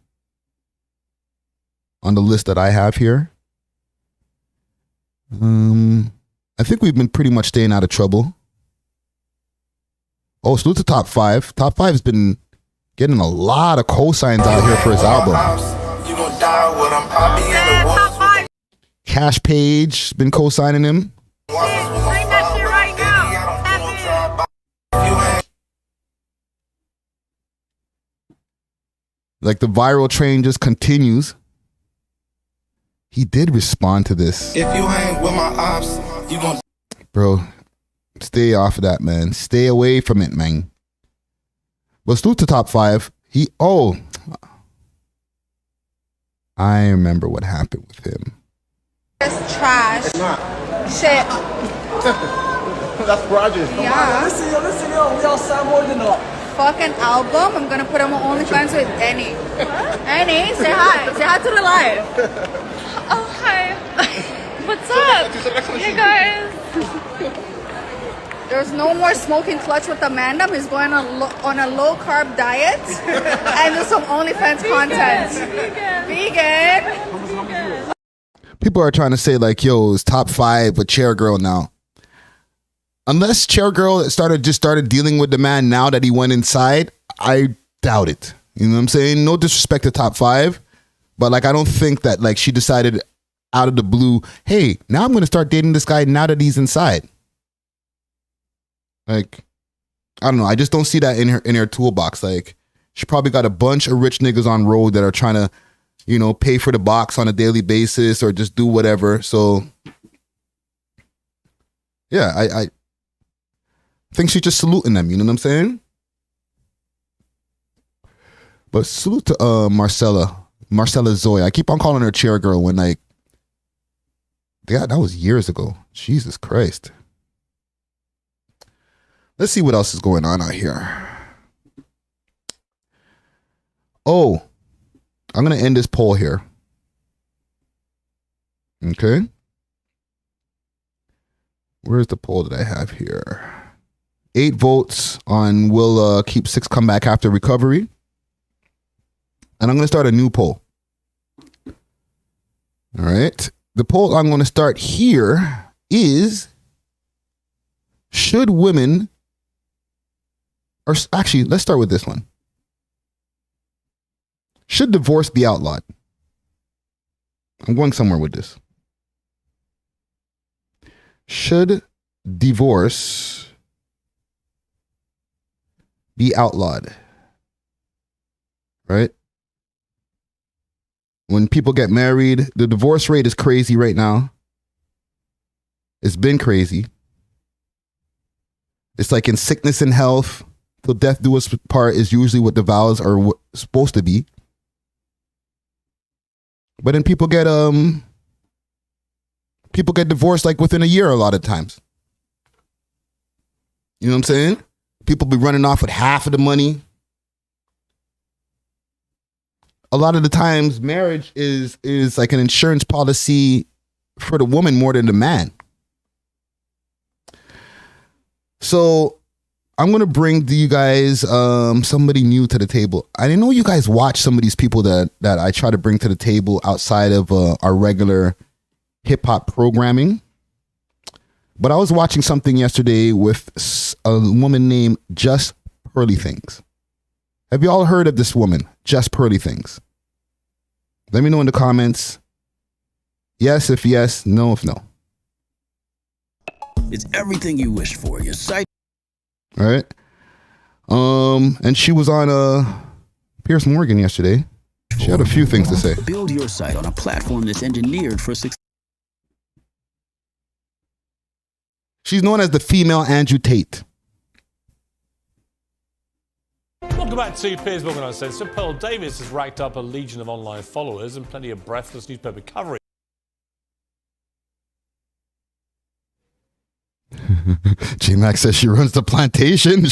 the list that I have here. I think we've been pretty much staying out of trouble. Oh, salute to Top 5. Top 5 has been getting a lot of cosigns out here for his album. Cash Page been co-signing him. Like, the viral train just continues. He did respond to this. If you hang with my ops, you gon' bro, stay off of that, man. Stay away from it, man. But salute to Top 5. I remember what happened with him. It's trash. Shit. That's Rogers. Yeah. Listen, yo. We outside more than a Fucking album. I'm gonna put him on OnlyFans with Annie. Annie, say hi. Say hi to the live. Oh, hi. What's up? Hey, guys. There's no more smoking clutch with Amanda. He's going on a low-carb diet and do some OnlyFans content. Vegan. People are trying to say, like, yo, it's Top 5 with Chair Girl now. Unless Chair Girl started dealing with the man now that he went inside, I doubt it. You know what I'm saying? No disrespect to Top 5, but like, I don't think that like she decided out of the blue, hey, now I'm going to start dating this guy now that he's inside. Like, I don't know. I just don't see that in her toolbox. Like, she probably got a bunch of rich niggas on road that are trying to, you know, pay for the box on a daily basis or just do whatever. So, yeah, I think she's just saluting them. You know what I'm saying? But salute to Marcella Zoe. I keep on calling her Chair Girl when, like, yeah, that was years ago. Jesus Christ. Let's see what else is going on out here. Oh, I'm going to end this poll here. Okay. Where's the poll that I have here? 8 votes on will Keep 6 come back after recovery. And I'm going to start a new poll. All right. The poll I'm going to start here is, should women, or actually, let's start with this one. Should divorce be outlawed? I'm going somewhere with this. Should divorce be outlawed? Right? When people get married, the divorce rate is crazy right now. It's been crazy. It's like in sickness and health, till death do us part is usually what the vows are supposed to be. But then people get divorced like within a year a lot of times. You know what I'm saying? People be running off with half of the money. A lot of the times marriage is like an insurance policy for the woman more than the man. So I'm going to bring to you guys somebody new to the table. I know you guys watch some of these people that I try to bring to the table outside of our regular hip hop programming. But I was watching something yesterday with a woman named Just Pearly Things. Have you all heard of this woman, Just Pearly Things? Let me know in the comments. Yes if yes, no if no. It's everything you wish for. Your site. All right. And she was on Piers Morgan yesterday. She had a few things to say. Build your site on a platform that's engineered for success. She's known as the female Andrew Tate. Welcome to back to Piers Morgan Uncensored. So Pearl Davis has racked up a legion of online followers and plenty of breathless newspaper coverage. J-Mac says she runs the plantation.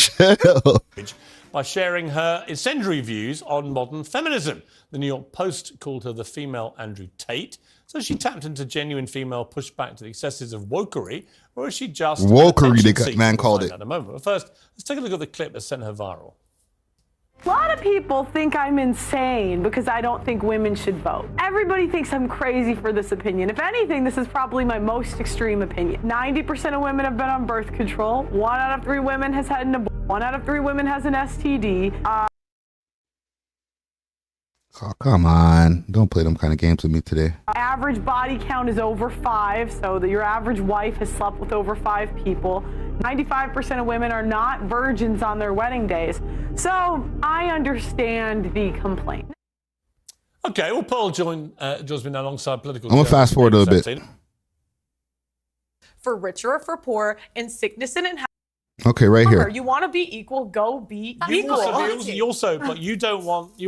By sharing her incendiary views on modern feminism. The New York Post called her the female Andrew Tate. So she tapped into genuine female pushback to the excesses of wokery, or is she just wokery? The man called it. At a moment. But first, let's take a look at the clip that sent her viral. A lot of people think I'm insane because I don't think women should vote. Everybody thinks I'm crazy for this opinion. If anything, this is probably my most extreme opinion. 90% of women have been on birth control. 1 out of 3 women has had an abortion. 1 out of 3 women has an STD. Oh, come on. Don't play them kind of games with me today. Average body count is over 5, so that your average wife has slept with over 5 people. 95% of women are not virgins on their wedding days. So I understand the complaint. Okay, well, Pearl joins me now alongside political. I'm going to fast forward a little bit. For richer or for poor, in sickness and in health. Okay, right here. You want to be equal, go be equal. But you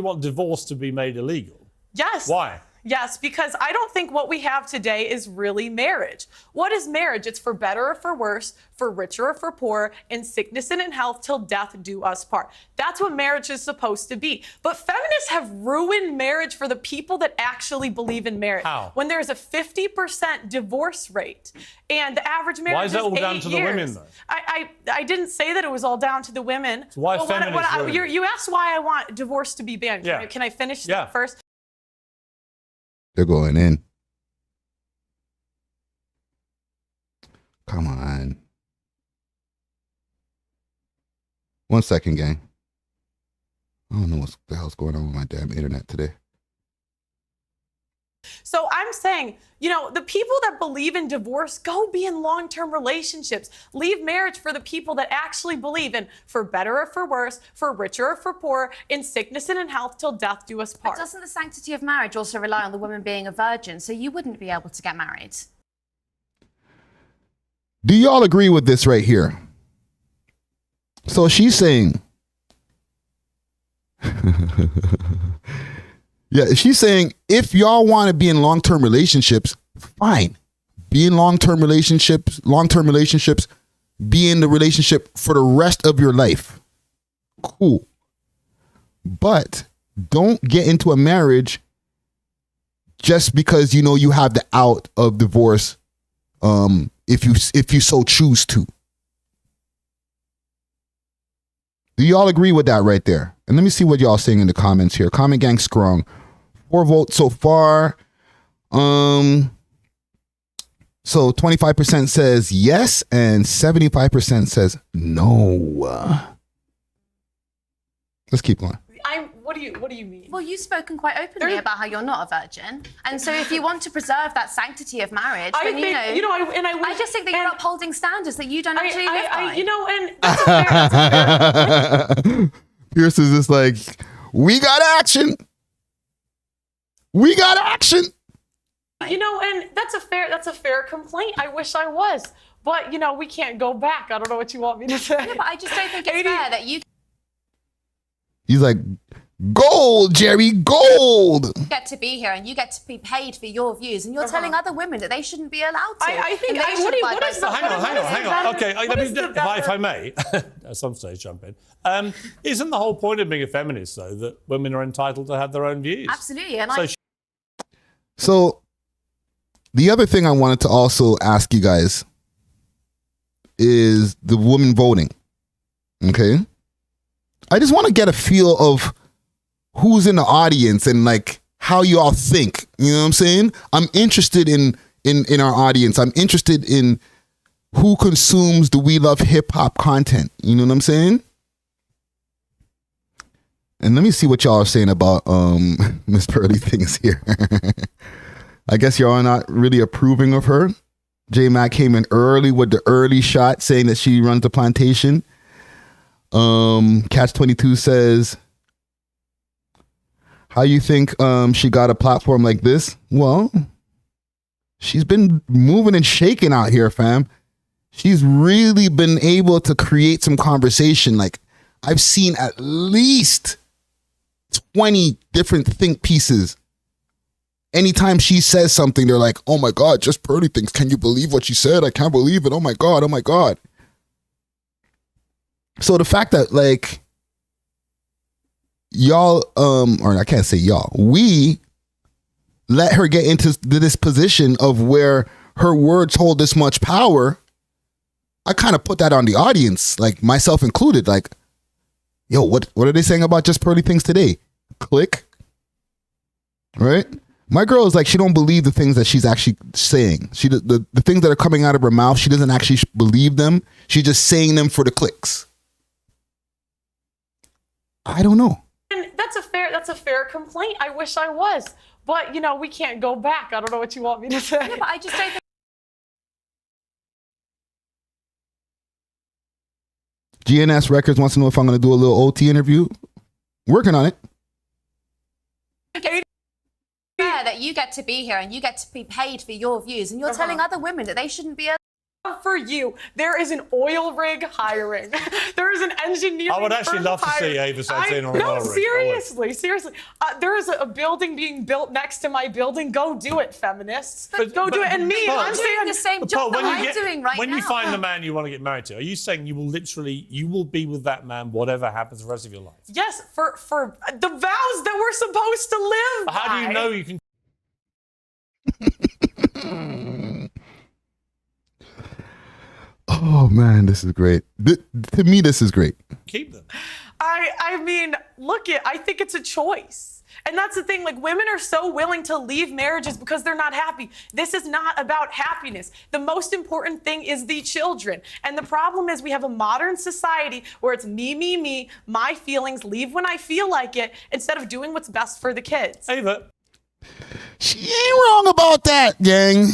want divorce to be made illegal. Yes. Why? Yes, because I don't think what we have today is really marriage. What is marriage? It's for better or for worse, for richer or for poor, in sickness and in health, till death do us part. That's what marriage is supposed to be. But feminists have ruined marriage for the people that actually believe in marriage. How? When there's a 50% divorce rate and the average marriage Why is that all 8 down to the years. women, though? I didn't say that it was all down to the women. So why But feminists you asked why I want divorce to be banned. Yeah. Can I finish that first? They're going in. Come on. 1 second, gang. I don't know what the hell's going on with my damn internet today. So I'm saying, the people that believe in divorce, go be in long-term relationships. Leave marriage for the people that actually believe in for better or for worse, for richer or for poor, in sickness and in health, till death do us part. But doesn't the sanctity of marriage also rely on the woman being a virgin? So you wouldn't be able to get married. Do y'all agree with this right here? So she's saying... Yeah, she's saying if y'all want to be in long-term relationships, fine. Be in long-term relationships, be in the relationship for the rest of your life. Cool. But don't get into a marriage just because you have the out of divorce if you so choose to. Do y'all agree with that right there? And let me see what y'all saying in the comments here. Comment gang strong. 4 votes so far. So 25% says yes and 75% says no. Let's keep going. What do you mean? Well, you've spoken quite openly about how you're not a virgin, and so if you want to preserve that sanctity of marriage, then I just think that you're upholding standards that you don't actually live by. And that's a fair. Pierce is just like, we got action. We got action. And that's a fair complaint. I wish I was, but we can't go back. I don't know what you want me to say. Yeah, but I just don't think it's fair that you. He's like, gold, Jerry, gold. Get to be here and you get to be paid for your views, and you're telling other women that they shouldn't be allowed to. I think. Hang on. Okay, if I may, at some stage jump in. Isn't the whole point of being a feminist, though, that women are entitled to have their own views? Absolutely, and So the other thing I wanted to also ask you guys is the women voting. Okay, I just want to get a feel of who's in the audience and like how you all think. You know what I'm saying? I'm interested in our audience. I'm interested in who consumes the We Love Hip Hop content. You know what I'm saying? And let me see what y'all are saying about Miss Pearly things here. I guess y'all are not really approving of her. J-Mac came in early with the early shot saying that she runs the plantation. Catch 22 says, how you think she got a platform like this? Well, she's been moving and shaking out here, fam. She's really been able to create some conversation. Like, I've seen at least 20 different think pieces. Anytime she says something, they're like, oh my God, just Pearly thinks. Can you believe what she said? I can't believe it. Oh my God. Oh my God. So the fact that like y'all, or I can't say y'all, we let her get into this position of where her words hold this much power. I kind of put that on the audience, like myself included. Like, yo, what are they saying about just Pearly things today? Click. Right? My girl is like, she don't believe the things that she's actually saying. The things that are coming out of her mouth, she doesn't actually believe them. She's just saying them for the clicks. I don't know. And that's a fair complaint. I wish I was. But, you know, we can't go back. I don't know what you want me to say. Yeah, but I just don't think. GNS Records wants to know if I'm going to do a little OT interview. Working on it. That you get to be here and you get to be paid for your views, and you're telling other women that they shouldn't be. For you, there is an oil rig hiring. There is an engineering. I would actually love to see Ava Santana on an oil rig. Seriously. There is a building being built next to my building. Go do it, feminists. Go do it. And me, I'm doing the same job that I'm doing right now. When you find the man you want to get married to, are you saying you will be with that man whatever happens the rest of your life? Yes, for the vows that we're supposed to live by. How do you know you can? Oh man, this is great. To me, this is great. Keep them. I mean, I think it's a choice. And that's the thing, like, women are so willing to leave marriages because they're not happy. This is not about happiness. The most important thing is the children. And the problem is we have a modern society where it's me, my feelings, leave when I feel like it, instead of doing what's best for the kids. Ava. She ain't wrong about that, gang.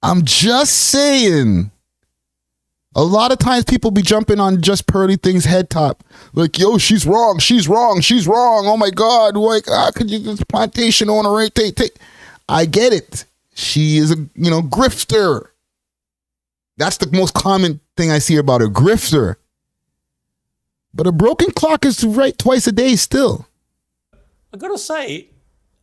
I'm just saying. A lot of times people be jumping on just Pearly things head top. Like, yo, she's wrong. Oh my God. Like, how could you just plantation owner right? I get it. She is a, grifter. That's the most common thing I see about her, grifter. But a broken clock is right twice a day still. I gotta say,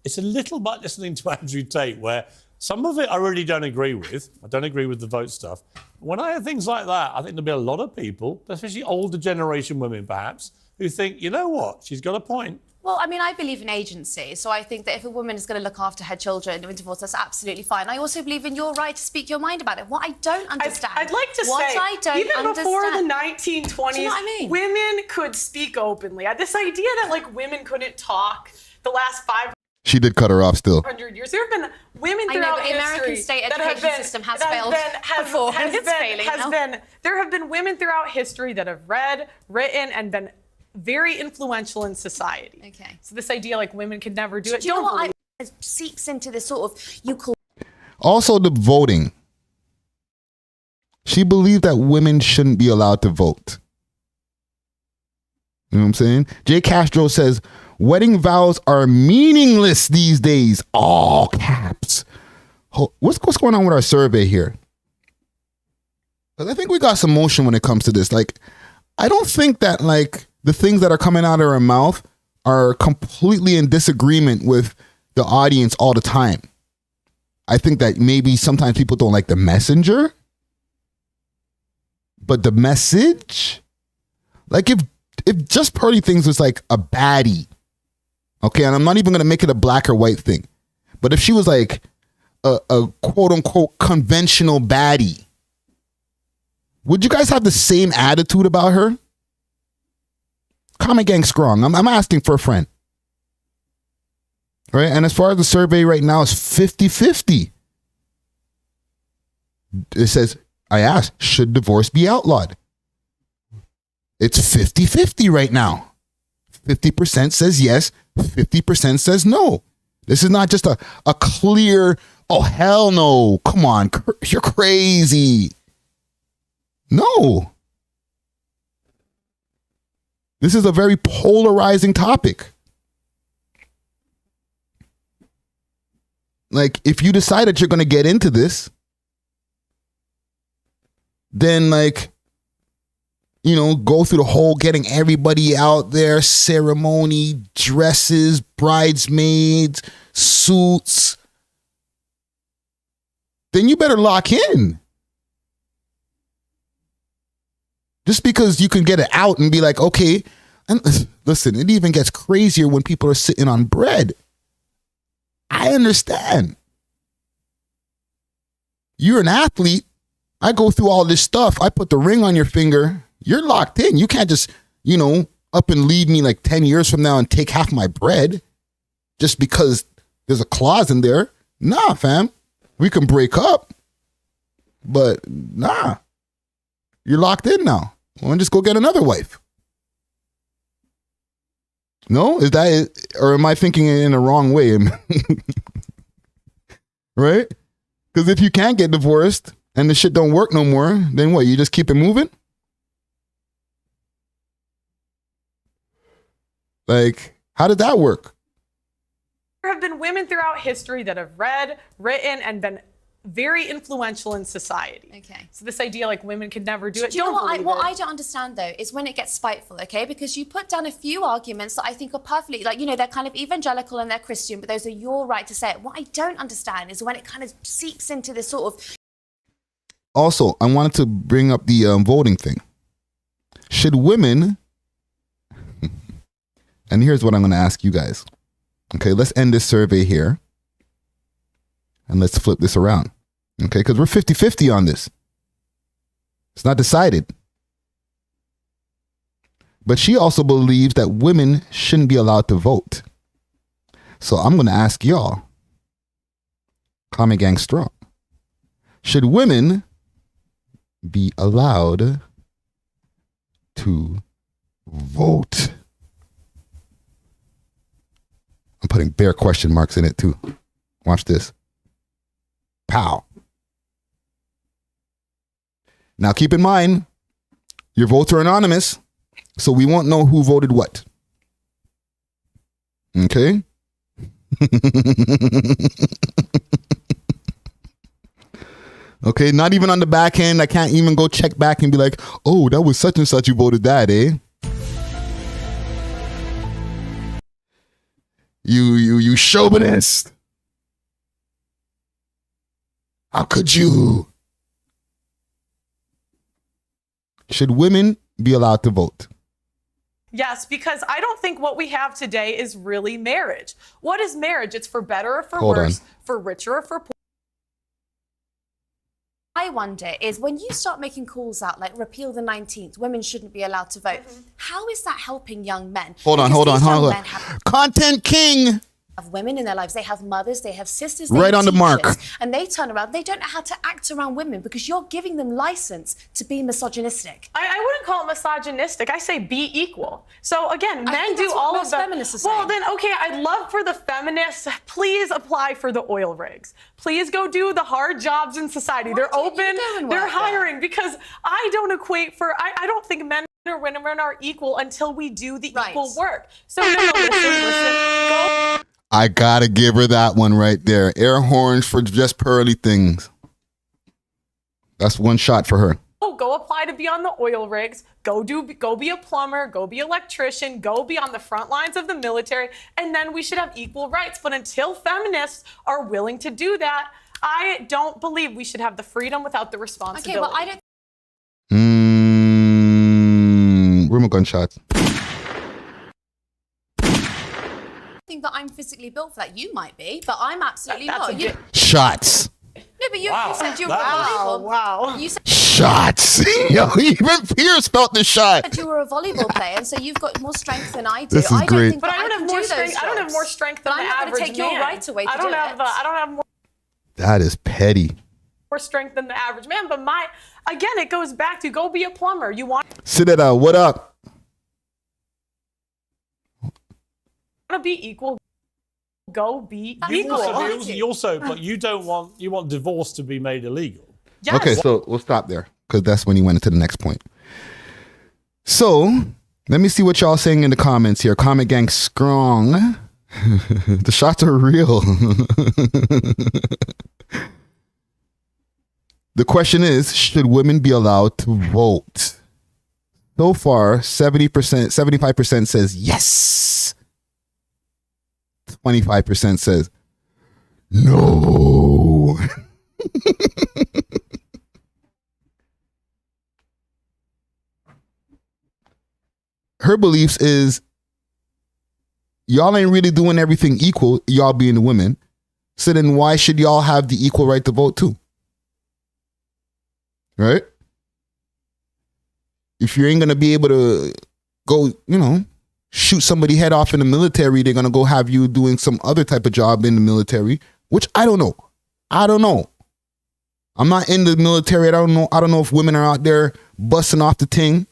it's a little bit listening to Andrew Tate where some of it I really don't agree with. I don't agree with the vote stuff. When I hear things like that, I think there'll be a lot of people, especially older generation women perhaps, who think, you know what, she's got a point. Well, I mean, I believe in agency, so I think that if a woman is going to look after her children in divorce, that's absolutely fine. I also believe in your right to speak your mind about it. What I don't understand... I'd like to say, even before the 1920s, do you know what I mean? Women could speak openly. This idea that, like, women couldn't talk the last 500 She did cut her off still. years. There have been women throughout history. The American state education system has failed before, and it's failing now. There have been women throughout history that have read, written, and been very influential in society. Okay. So this idea like women could never do it. Do you know what? It seeps into this sort of Also, the voting. She believed that women shouldn't be allowed to vote. You know what I'm saying? Jay Castro says, wedding vows are meaningless these days. All caps. What's going on with our survey here? Because I think we got some motion when it comes to this. Like, I don't think that, like, the things that are coming out of her mouth are completely in disagreement with the audience all the time. I think that maybe sometimes people don't like the messenger, but the message, like if just Pearly things was like a baddie, okay, and I'm not even going to make it a black or white thing, but if she was like a quote unquote conventional baddie, would you guys have the same attitude about her? Comment gang strong. I'm asking for a friend. Right? And as far as the survey right now is 50-50. It says, I asked, should divorce be outlawed? It's 50-50 right now. 50% says yes, 50% says no. This is not just a clear, oh, hell no. Come on, you're crazy. No. This is a very polarizing topic. Like, if you decide that you're going to get into this, then, like, go through the whole getting everybody out there, ceremony, dresses, bridesmaids, suits, then you better lock in. Just because you can get it out and be like, okay, and listen, it even gets crazier when people are sitting on bread. I understand. You're an athlete. I go through all this stuff. I put the ring on your finger. You're locked in. You can't just, up and leave me like 10 years from now and take half my bread just because there's a clause in there. Nah, fam. We can break up. But nah. You're locked in now. Well, then just go get another wife. No? Is that it? Or am I thinking it in the wrong way? Right? Because if you can't get divorced and the shit don't work no more, then what? You just keep it moving? Like, how did that work? There have been women throughout history that have read, written, and been very influential in society. Okay. So this idea like women could never do it. Do you know what I don't understand though is when it gets spiteful, okay? Because you put down a few arguments that I think are perfectly, they're kind of evangelical and they're Christian, but those are your right to say it. What I don't understand is when it kind of seeps into this sort of... Also, I wanted to bring up the voting thing. Should women... And here's what I'm going to ask you guys. Okay, let's end this survey here. And let's flip this around. Okay, because we're 50-50 on this. It's not decided. But she also believes that women shouldn't be allowed to vote. So I'm going to ask y'all. Comment gang strong. Should women be allowed to vote? I'm putting bare question marks in it too. Watch this. Pow. Now keep in mind, your votes are anonymous, so we won't know who voted what. Okay? Okay, not even on the back end. I can't even go check back and be like, oh, that was such and such who voted that, eh? You chauvinist. How could you? Should women be allowed to vote? Yes, because I don't think what we have today is really marriage. What is marriage? It's for better or for worse, for richer or for poor. I wonder is when you start making calls out like repeal the 19th, women shouldn't be allowed to vote. How is that helping young men? Hold on. Content king. Have women in their lives. They have mothers, they have sisters, right on the mark. And they turn around, they don't know how to act around women because you're giving them license to be misogynistic. I wouldn't call it misogynistic. I say be equal. So again, men do all of the feminists. Well, then okay, I'd love for the feminists. Please apply for the oil rigs. Please go do the hard jobs in society. They're open. They're hiring because I don't equate for. I don't think men or women are equal until we do the equal work. So no, listen, go. I gotta give her that one right there. Air horns for just Pearly things. That's one shot for her. Oh, go apply to be on the oil rigs. Go be a plumber. Go be an electrician. Go be on the front lines of the military. And then we should have equal rights. But until feminists are willing to do that, I don't believe we should have the freedom without the responsibility. Okay, well, I don't. Rumor gunshots. Think that I'm physically built for that. You might be, but I'm absolutely not. Shots. No, but you said you were a volleyball. Wow. You said shots. Yo, even Pierce felt the shot. You were a volleyball player, and so you've got more strength than I do. This is great. But I don't have more strength. I don't have more strength than the average man. I'm not going to take your right away. I don't have more. That is petty. More strength than the average man, but again, it goes back to go be a plumber. You want Sideta, what up? to be equal. Go be equal. But you want divorce to be made illegal. Yes. Okay, so we'll stop there because that's when he went into the next point. So let me see what y'all saying in the comments here. Comment gang strong. The shots are real. The question is, should women be allowed to vote? So far, 70%, 75% says yes. 25% says no. Her beliefs is y'all ain't really doing everything equal, y'all being the women. So then why should y'all have the equal right to vote too? Right? If you ain't going to be able to go, shoot somebody head off in the military, they're going to go have you doing some other type of job in the military, which I don't know. I'm not in the military. I don't know if women are out there busting off the ting.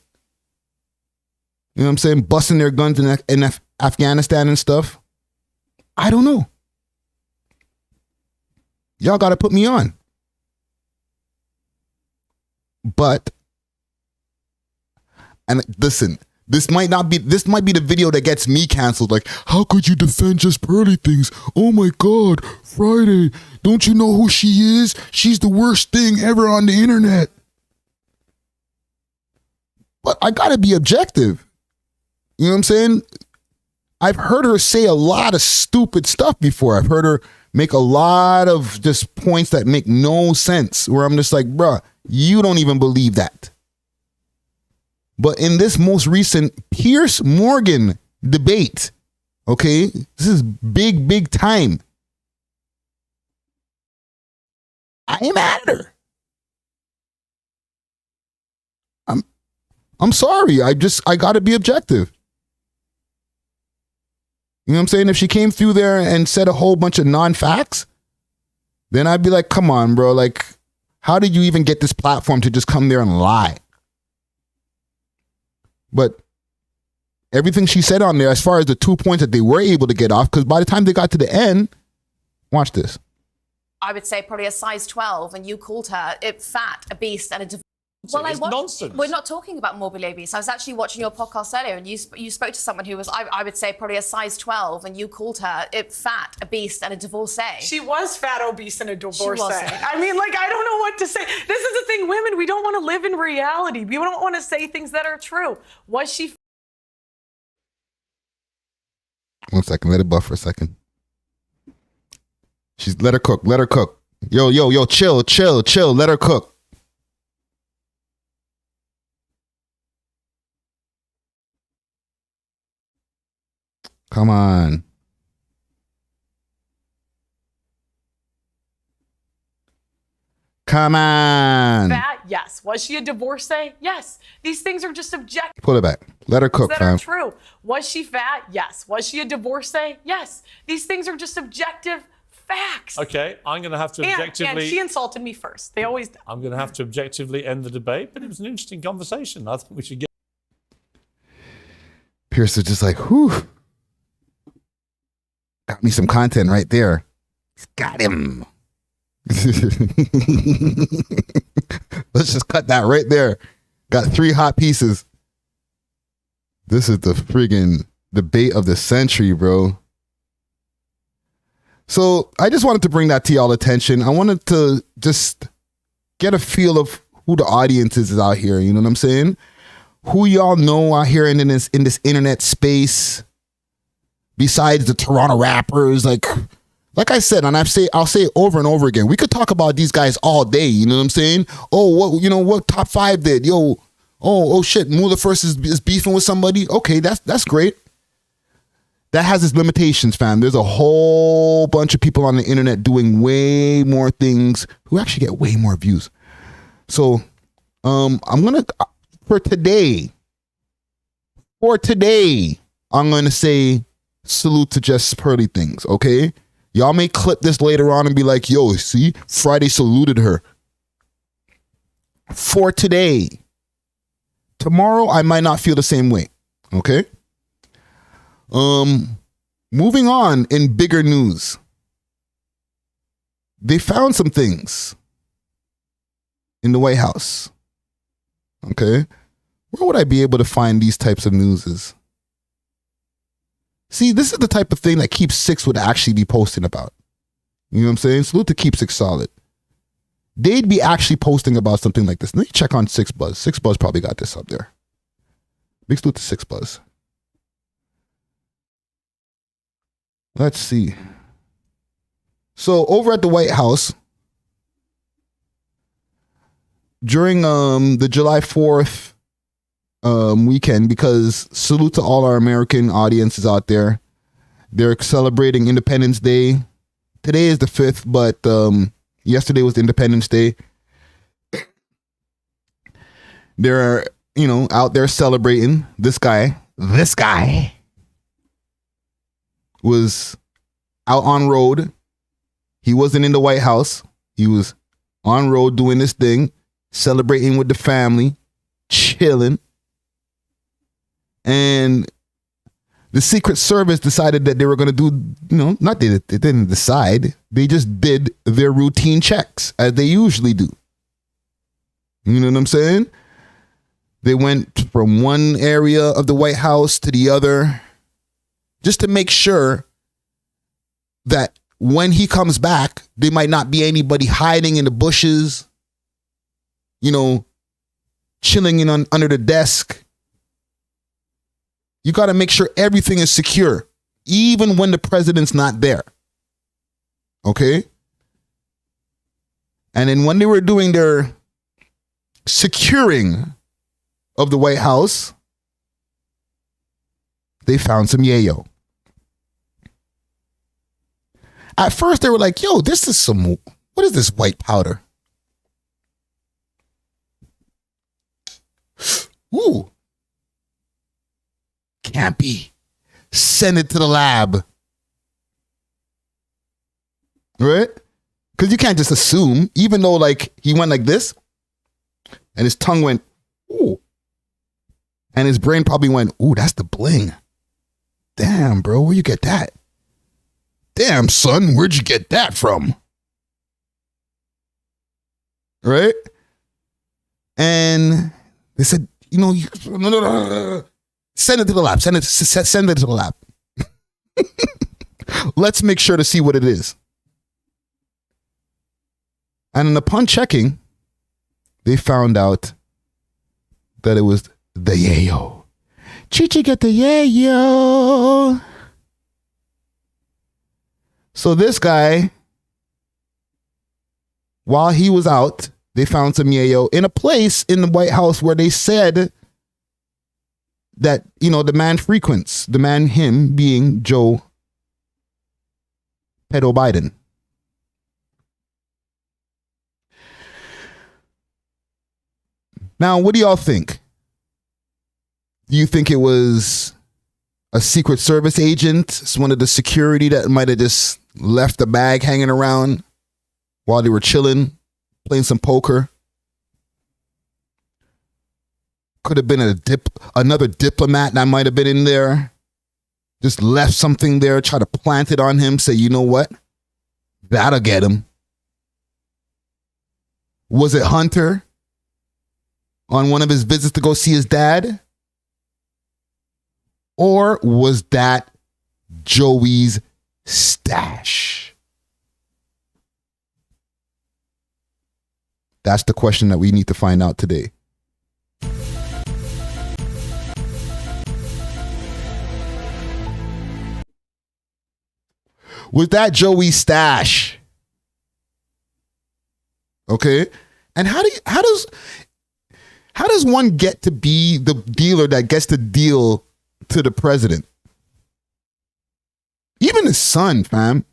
You know what I'm saying? Busting their guns in Afghanistan and stuff. I don't know. Y'all got to put me on. But, and listen, this might be the video that gets me canceled. Like, how could you defend just Pearly things? Oh my God, Friday. Don't you know who she is? She's the worst thing ever on the internet. But I got to be objective. You know what I'm saying? I've heard her say a lot of stupid stuff before. I've heard her make a lot of just points that make no sense, where I'm just like, bruh, you don't even believe that. But in this most recent Piers Morgan debate, okay, this is big time. I ain't mad at her. I'm sorry. I got to be objective. You know what I'm saying? If she came through there and said a whole bunch of non-facts, then I'd be like, come on, bro. Like, how did you even get this platform to just come there and lie? But everything she said on there, as far as the 2 points that they were able to get off, because by the time they got to the end, watch this. I would say probably a size 12, and you called her fat, a beast, and a Well, it's nonsense. We're not talking about morbid obese. I was actually watching your podcast earlier, and you spoke to someone who was, I would say, probably a size 12, and you called her fat, a beast, and a divorcee. She was fat, obese, and a divorcee. wasn't. I mean, like, I don't know what to say. This is the thing, women, we don't want to live in reality. We don't want to say things that are true. Was she? 1 second, let it buff for a second. Let her cook. Yo, chill, let her cook. Come on. Fat? Yes. Was she a divorcee? Yes. These things are just objective. Pull it back. Let her cook, that fam. are true. Was she fat? Yes. Was she a divorcee? Yes. These things are just objective facts. Okay, I'm going to have to objectively... And she insulted me first. They always do. I'm going to have to objectively end the debate, but it was an interesting conversation. I think we should get... Pierce is just like, whew. Got me some content right there. Got him. Let's just cut that right there. Got 3 hot pieces. This is the friggin' debate of the century, bro. So I just wanted to bring that to y'all attention. I wanted to just get a feel of who the audience is out here. You know what I'm saying? Who y'all know out here in this internet space, besides the Toronto rappers. Like I said, and I'll say it over and over again. We could talk about these guys all day. You know what I'm saying? Oh, what Top 5 did? Yo, oh shit, Moula first is beefing with somebody. Okay, that's great. That has its limitations, fam. There's a whole bunch of people on the internet doing way more things who actually get way more views. So, I'm gonna for today, I'm gonna say salute to just Pearly things. Okay, y'all may clip this later on and be like, "Yo, see, Friday saluted her." For today, tomorrow I might not feel the same way. Okay. Moving on in bigger news. They found some things in the White House. Okay. Where would I be able to find these types of newses? See, this is the type of thing that Keep6 would actually be posting about. You know what I'm saying? Salute to Keep6Solid. They'd be actually posting about something like this. Let me check on 6buzz. 6buzz probably got this up there. Big salute to 6 Buzz. Let's see. So over at the White House, during the July 4th weekend, because salute to all our American audiences out there, they're celebrating Independence Day. Today is the 5th, but yesterday was Independence Day. They're, out there celebrating. This guy was out on road. He wasn't in the White House. He was on road doing this thing, celebrating with the family, chilling. And the Secret Service decided that they were going to do, they didn't decide. They just did their routine checks as they usually do. You know what I'm saying? They went from one area of the White House to the other just to make sure that when he comes back, there might not be anybody hiding in the bushes, chilling under the desk. You got to make sure everything is secure, even when the president's not there. Okay? And then when they were doing their securing of the White House, they found some yayo. At first, they were like, yo, this is what is this white powder? Ooh. Can't be. Send it to the lab. Right? Because you can't just assume, even though he went like this, and his tongue went, ooh. And his brain probably went, ooh, that's the bling. Damn, bro, where you get that? Damn, son, where'd you get that from? Right? And they said, send it to the lab. Send it to the lab. Let's make sure to see what it is. And upon checking, they found out that it was the yayo. Chichi get the yayo. So this guy, while he was out, they found some yayo in a place in the White House where they said that, the man frequents, him being Joe Pedo Biden. Now, what do y'all think? Do you think it was a Secret Service agent? It's one of the security that might have just left the bag hanging around while they were chilling, playing some poker? Could have been another diplomat that might have been in there. Just left something there, try to plant it on him, say, you know what? That'll get him. Was it Hunter on one of his visits to go see his dad? Or was that Joey's stash? That's the question that we need to find out today. Was that Joey's stash? Okay. And how does one get to be the dealer that gets to deal to the president? Even his son, fam.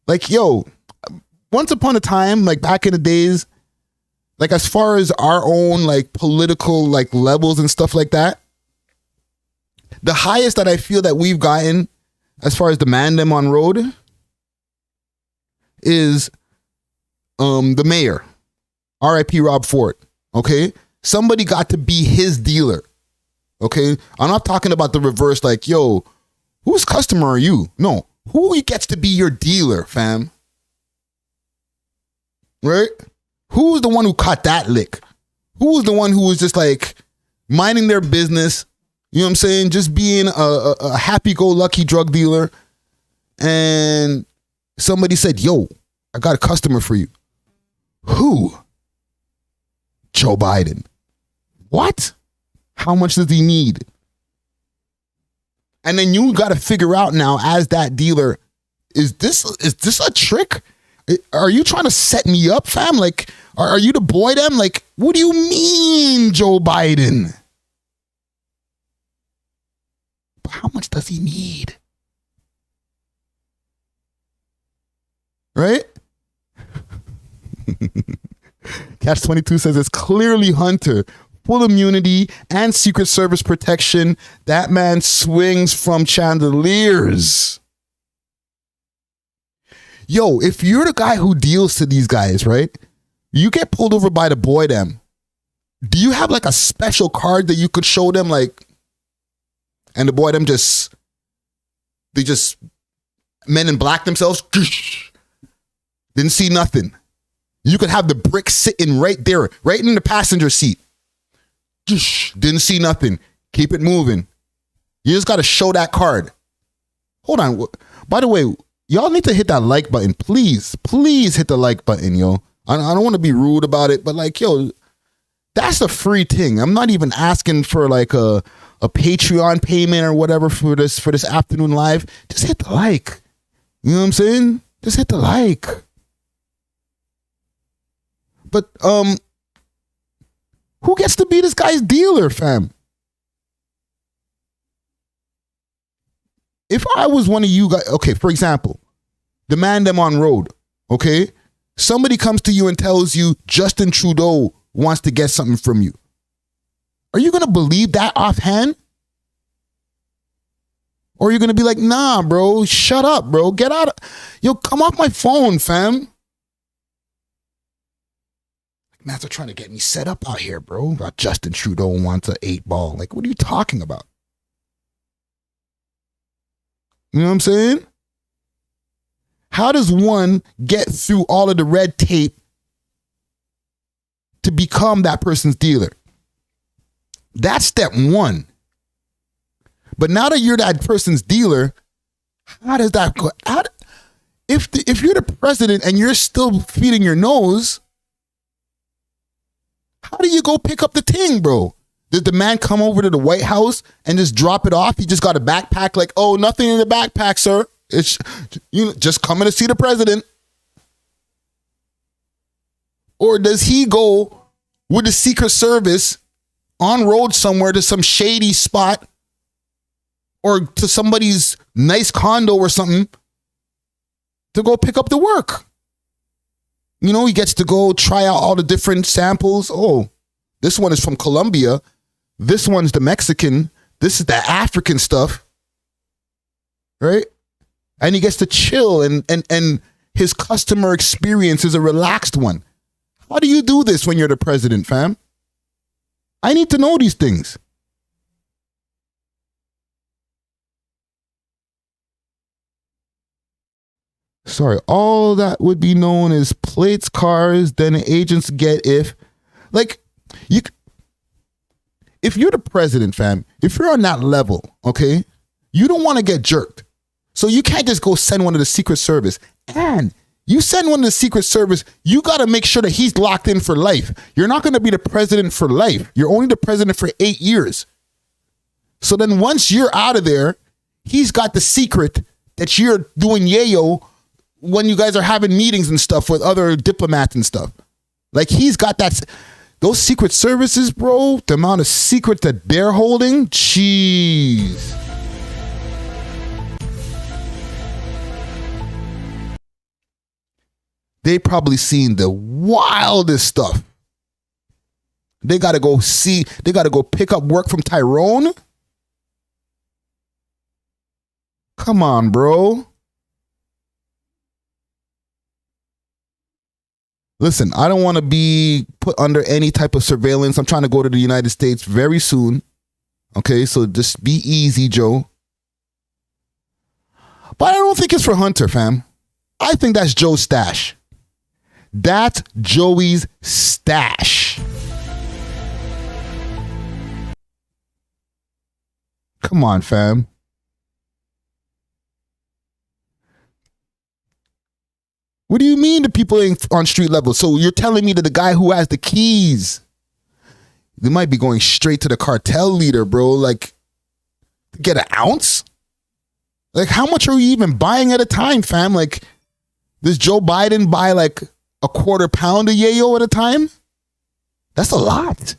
Once upon a time, back in the days, as far as our own political levels and stuff like that, the highest that I feel that we've gotten as far as the man them on road is the mayor, R.I.P. Rob Ford. Okay, somebody got to be his dealer. Okay, I'm not talking about the reverse, yo, whose customer are you? No, who gets to be your dealer, fam? Right? Who's the one who caught that lick? Who was the one who was just minding their business? You know what I'm saying? Just being a happy-go-lucky drug dealer. And somebody said, yo, I got a customer for you. Who? Joe Biden. What? How much does he need? And then you got to figure out now as that dealer, is this a trick? Are you trying to set me up, fam? Like, are you the boy them? Like, what do you mean, Joe Biden? But how much does he need? Right? Catch 22 says it's clearly Hunter. Full immunity and Secret Service protection. That man swings from chandeliers. Yo, if you're the guy who deals to these guys, right? You get pulled over by the boy them. Do you have like a special card that you could show them, like, and the boy them they just men in black themselves? Didn't see nothing. You could have the brick sitting right there, right in the passenger seat. Didn't see nothing. Keep it moving. You just got to show that card. Hold on. By the way, y'all need to hit that like button. Please hit the like button, yo. I don't want to be rude about it, but like, yo, that's a free thing. I'm not even asking for like a Patreon payment or whatever for this afternoon live. Just hit the like. You know what I'm saying? Just hit the like. But who gets to be this guy's dealer, fam? If I was one of you guys, okay, for example, the man them on road, okay? Somebody comes to you and tells you Justin Trudeau wants to get something from you. Are you going to believe that offhand? Or are you going to be like, nah, bro, shut up, bro. Get out. Yo, come off my phone, fam. Man, they're trying to get me set up out here, bro. About Justin Trudeau wants an 8-ball. Like, what are you talking about? You know what I'm saying? How does one get through all of the red tape to become that person's dealer? That's step one. But now that you're that person's dealer, how does that go? If you're the president and you're still feeding your nose, how do you go pick up the ting, bro? Did the man come over to the White House and just drop it off? He just got a backpack like, oh, nothing in the backpack, sir. It's just coming to see the president. Or does he go with the Secret Service on road somewhere to some shady spot or to somebody's nice condo or something to go pick up the work? You know, he gets to go try out all the different samples. Oh, this one is from Colombia. This one's the Mexican. This is the African stuff. Right? And he gets to chill and his customer experience is a relaxed one. How do you do this when you're the president, fam? I need to know these things. Sorry, all that would be known as plates, cars, then agents get if you're the president, fam, if you're on that level, okay, you don't want to get jerked. So you can't just go send one of the Secret Service. And you send one of the Secret Service, you got to make sure that he's locked in for life. You're not going to be the president for life. You're only the president for 8 years. So then once you're out of there, he's got the secret that you're doing yayo when you guys are having meetings and stuff with other diplomats and stuff. Like he's got that. Those Secret Services, bro, the amount of secrets that they're holding, jeez. They probably seen the wildest stuff. They got to go pick up work from Tyrone. Come on, bro. Listen, I don't want to be put under any type of surveillance. I'm trying to go to the United States very soon. Okay, so just be easy, Joe. But I don't think it's for Hunter, fam. I think that's Joe's stash. That's Joey's stash. Come on, fam. What do you mean the people ain't on street level? So you're telling me that the guy who has the keys, They might be going straight to the cartel leader, bro. Like, to get an ounce? Like, how much are you even buying at a time, fam? Like, does Joe Biden buy like a quarter pound of Yayo at a time? That's a lot.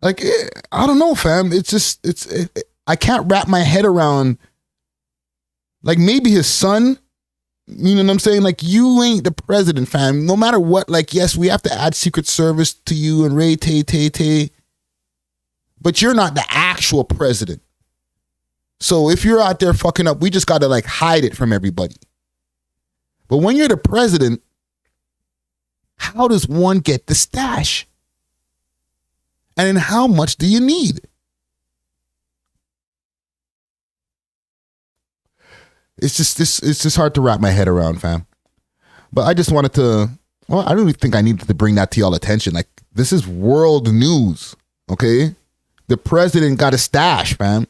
Like, I don't know, fam. It's just, I can't wrap my head around, like, maybe his son, you know what I'm saying? Like, you ain't the president, fam. No matter what, like, yes, we have to add Secret Service to you and Ray Tay, but you're not the actual president. So if you're out there fucking up, we just got to, like, hide it from everybody. But when you're the president, how does one get the stash? And then how much do you need? It's just hard to wrap my head around, fam. But I just wanted to, well, I don't even think I needed to bring that to y'all attention. Like, this is world news, okay? The president got a stash, fam.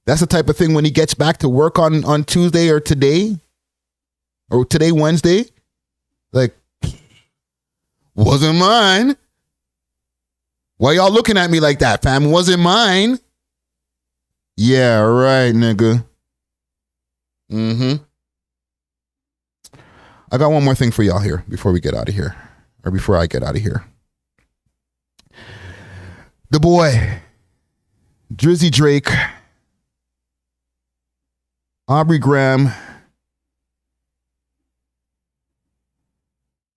That's the type of thing when he gets back to work on Tuesday or today, Wednesday, like, wasn't mine. Why y'all looking at me like that, fam? Wasn't mine. Yeah, right, nigga. I got one more thing for y'all here before we get out of here. Or before I get out of here. The boy, Drizzy Drake, Aubrey Graham,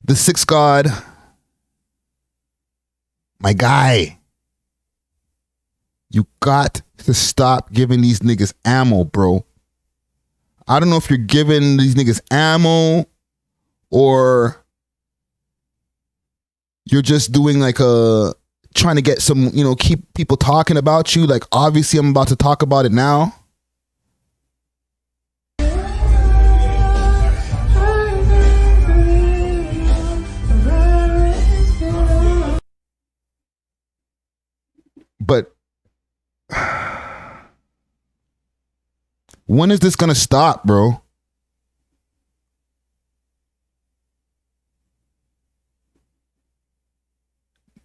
the Six God, my guy, you got to stop giving these niggas ammo, bro. I don't know if you're giving these niggas ammo or you're just doing like trying to get some, you know, keep people talking about you. Like, obviously I'm about to talk about it now. But when is this gonna stop, bro?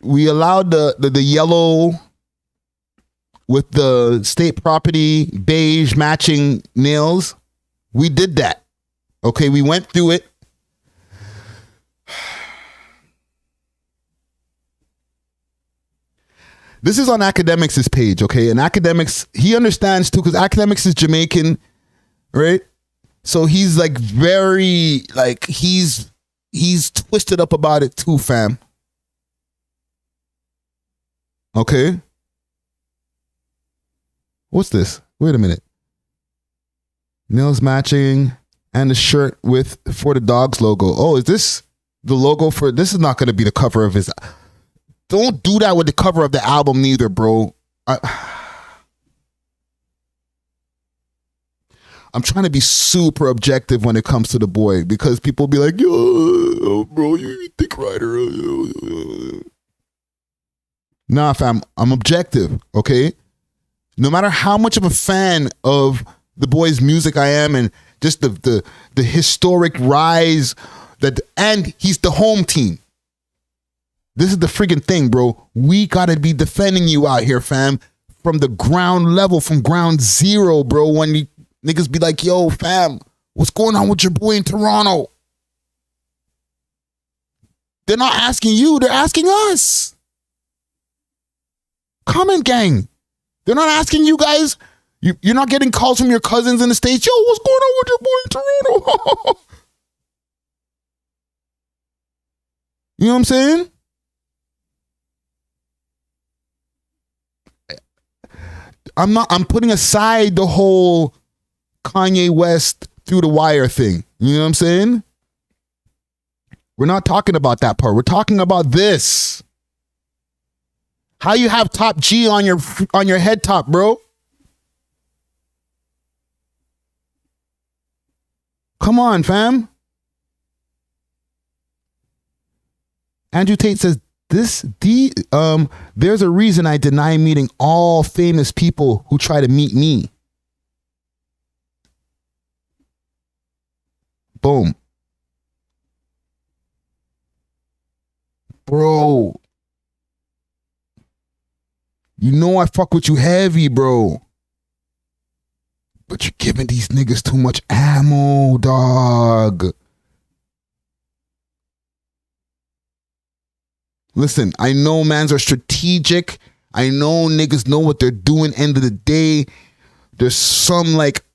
We allowed the yellow with the state property beige matching nails. We did that. Okay, we went through it. This is on Academics' page, okay? And Academics, he understands too, because Academics is Jamaican, right? So he's like very, like, he's twisted up about it too, fam. Okay? What's this? Wait a minute. Nails matching and the shirt for the dogs logo. Oh, is this the logo for, this is not going to be the cover of his. Don't do that with the cover of the album neither, bro. I'm trying to be super objective when it comes to the boy, because people be like, yo, bro, you think writer. Nah, fam, I'm objective, okay? No matter how much of a fan of the boy's music I am, and just the historic rise and he's the home team. This is the friggin' thing, bro. We gotta be defending you out here, fam. From the ground level, from ground zero, bro. When you niggas be like, yo, fam, what's going on with your boy in Toronto? They're not asking you, they're asking us. Comment gang. They're not asking you guys. You're not getting calls from your cousins in the States. Yo, what's going on with your boy in Toronto? You know what I'm saying? I'm putting aside the whole Kanye West through the wire thing. You know what I'm saying? We're not talking about that part. We're talking about this. How you have Top G on your head top, bro? Come on, fam. Andrew Tate says, there's a reason I deny meeting all famous people who try to meet me. Boom. bro. You know I fuck with you heavy, bro. But you're giving these niggas too much ammo, dog. Listen, I know mans are strategic. I know niggas know what they're doing. End of the day, there's some like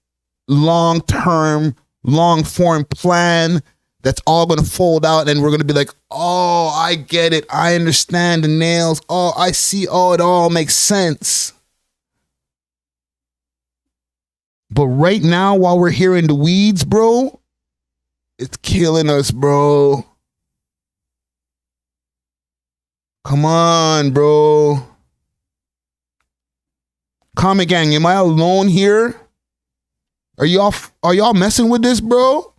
long-term, long-form plan that's all gonna fold out, and we're gonna be like, oh, I get it. I understand the nails. Oh, I see. Oh, it all makes sense. But right now, while we're here in the weeds, bro, it's killing us, bro. Come on, bro. Comment gang, am I alone here? Are y'all messing with this, bro?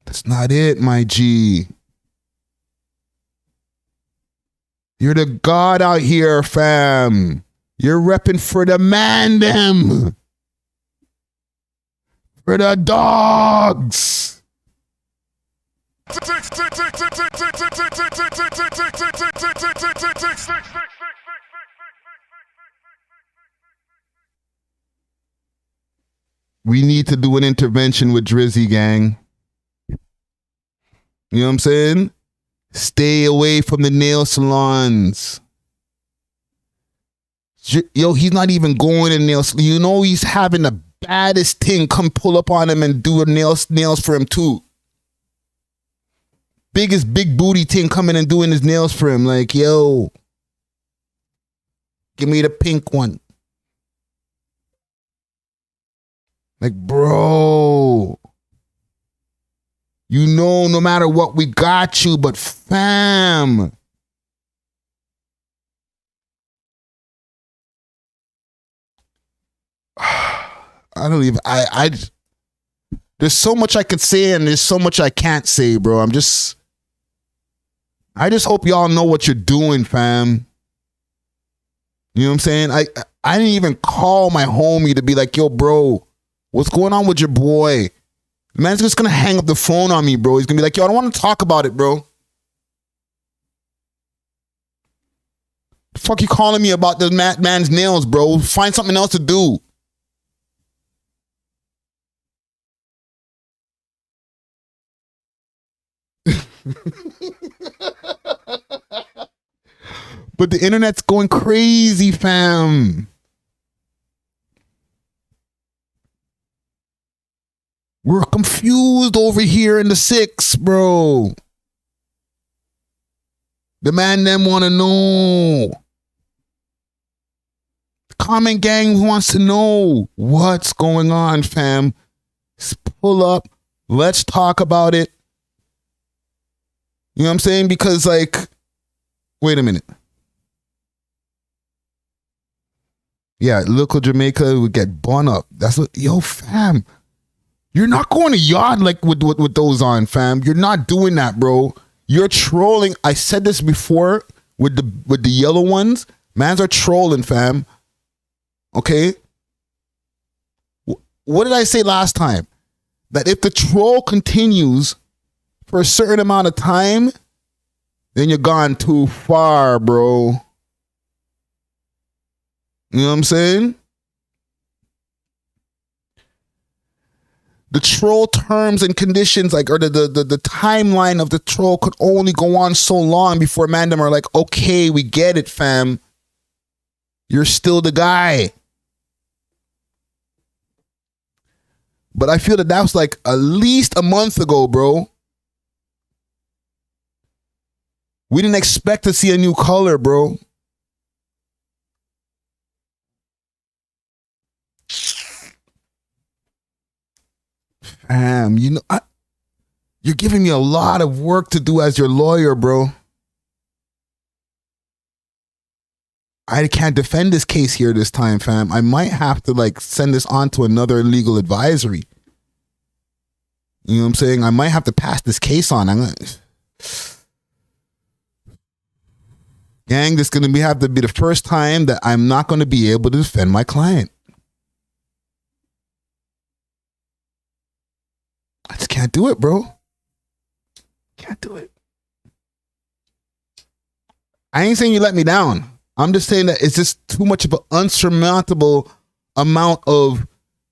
That's not it, my G. You're the god out here, fam. You're repping for the man them. For the dogs. We need to do an intervention with Drizzy, gang. You know what I'm saying? Stay away from the nail salons. Yo, he's not even going to nail salon. You know he's having the baddest thing come pull up on him and do a nails for him too. Biggest big booty thing coming and doing his nails for him. Like, yo, give me the pink one. Like, bro, you know, no matter what, we got you, but fam. I don't even, there's so much I could say and there's so much I can't say, bro. I just hope y'all know what you're doing, fam. You know what I'm saying? I didn't even call my homie to be like, yo, bro, what's going on with your boy? The man's just gonna hang up the phone on me, bro. He's gonna be like, yo, I don't want to talk about it, bro. The fuck you calling me about the man's nails, bro? Find something else to do. But the internet's going crazy, fam. We're confused over here in the 6, bro. The man them want to know. The comment gang wants to know what's going on, fam. Just pull up. Let's talk about it. You know what I'm saying? Because, like, wait a minute. Yeah, local Jamaica would get bun up. That's what, yo, fam. You're not going to yard like with those on, fam. You're not doing that, bro. You're trolling. I said this before with the yellow ones. Mans are trolling, fam. Okay? What did I say last time? That if the troll continues for a certain amount of time, then you're gone too far, bro. You know what I'm saying? The troll terms and conditions, like, or the timeline of the troll could only go on so long before Mandem are like, okay, we get it, fam. You're still the guy. But I feel that was like at least a month ago, bro. We didn't expect to see a new color, bro. You know, you're giving me a lot of work to do as your lawyer, bro. I can't defend this case here this time, fam. I might have to like send this on to another legal advisory. You know what I'm saying? I might have to pass this case on. Gang, this is going to have to be the first time that I'm not going to be able to defend my client. I just can't do it, bro. Can't do it. I ain't saying you let me down. I'm just saying that it's just too much of an unsurmountable amount of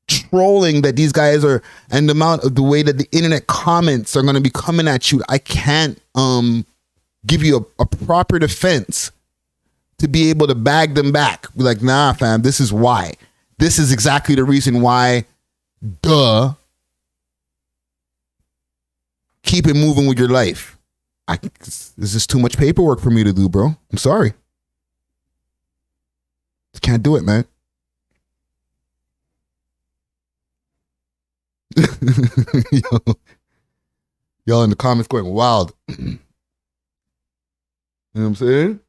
trolling that these guys are, and the amount of the way that the internet comments are going to be coming at you. I can't give you a proper defense to be able to bag them back. Be like, nah, fam, this is why. This is exactly the reason why. Duh. Keep it moving with your life. This is too much paperwork for me to do, bro. I'm sorry. Can't do it, man. Y'all in the comments going wild. You know what I'm saying?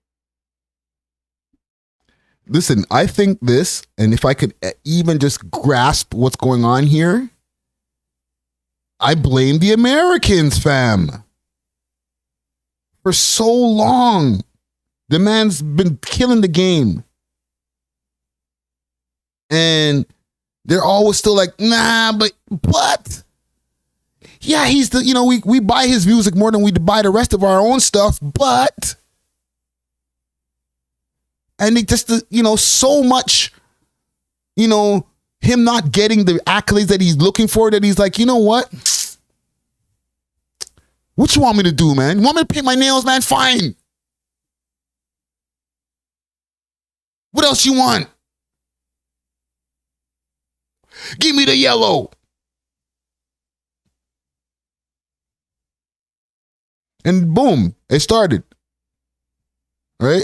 Listen, I think this, and if I could even just grasp what's going on here, I blame the Americans, fam. For so long, the man's been killing the game. And they're always still like, nah, but yeah, he's the, we buy his music more than we buy the rest of our own stuff, but, and they just, so much, him not getting the accolades that he's looking for, that he's like, you know what? What you want me to do, man? You want me to paint my nails, man? Fine. What else you want? Give me the yellow. And boom, it started. Right?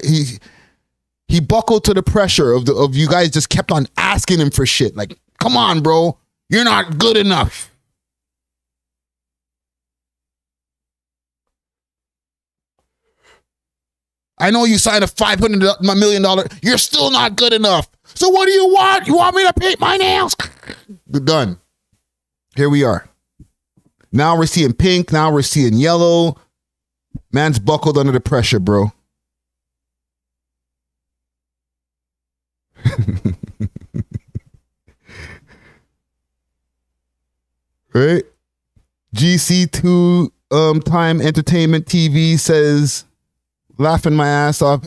He buckled to the pressure of you guys just kept on asking him for shit. Like, come on, bro. You're not good enough. I know you signed a $500 million. You're still not good enough. So what do you want? You want me to paint my nails? Done. Here we are. Now we're seeing pink. Now we're seeing yellow. Man's buckled under the pressure, bro. Right? GC2 Time Entertainment TV says, laughing my ass off,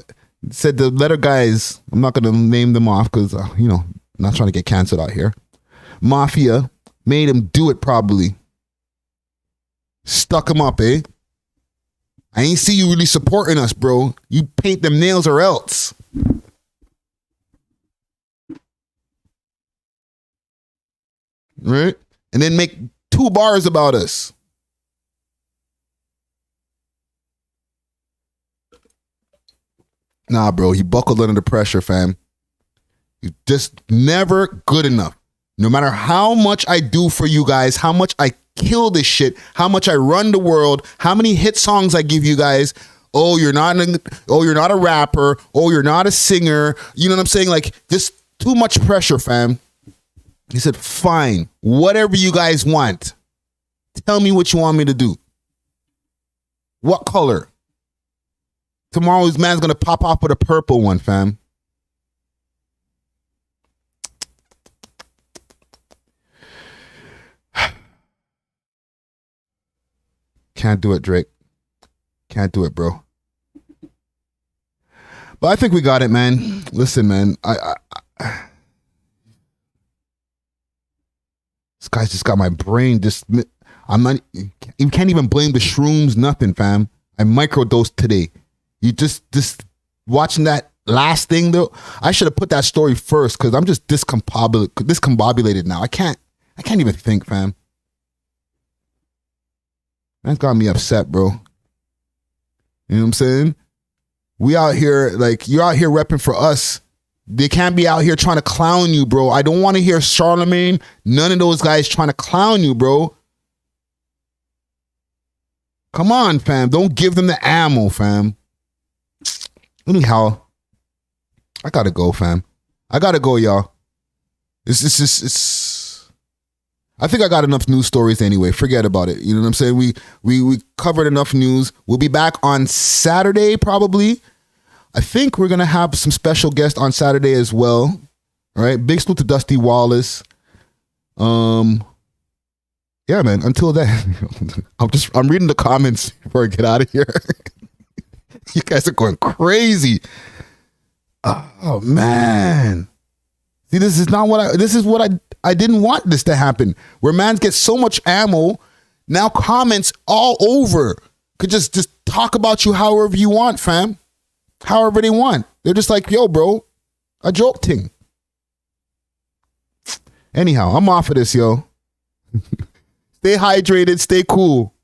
said the letter guys, I'm not going to name them off because, not trying to get canceled out here. Mafia made him do it probably. Stuck him up, eh? I ain't see you really supporting us, bro. You paint them nails or else. Right? And then make 2 bars about us. Nah, bro, he buckled under the pressure, fam. He's just never good enough. No matter how much I do for you guys, how much I kill this shit, how much I run the world, how many hit songs I give you guys. Oh, you're not a rapper. Oh, you're not a singer. You know what I'm saying? Like, just too much pressure, fam. He said, fine, whatever you guys want. Tell me what you want me to do. What color? Tomorrow, this man's going to pop off with a purple one, fam. Can't do it, Drake. Can't do it, bro. But I think we got it, man. Listen, man. This guy's just got my brain just... I'm not... You can't even blame the shrooms, nothing, fam. I microdosed today. You just watching that last thing, though. I should have put that story first because I'm just discombobulated now. I can't even think, fam. That's got me upset, bro. You know what I'm saying? We out here, like, you're out here repping for us. They can't be out here trying to clown you, bro. I don't want to hear Charlemagne, none of those guys trying to clown you, bro. Come on, fam. Don't give them the ammo, fam. Anyhow, I gotta go, fam. I gotta go, y'all. It's I think I got enough news stories anyway. Forget about it. You know what I'm saying? We covered enough news. We'll be back on Saturday, probably. I think we're gonna have some special guests on Saturday as well. All right. Big salute to Dusty Wallace. yeah, man, until then, I'm reading the comments before I get out of here. You guys are going crazy. Oh man. See, this is what I didn't want this to happen. Where man gets so much ammo, now comments all over could just talk about you however you want, fam. However they want. They're just like, yo, bro, a joke thing. Anyhow, I'm off of this, yo. Stay hydrated, stay cool.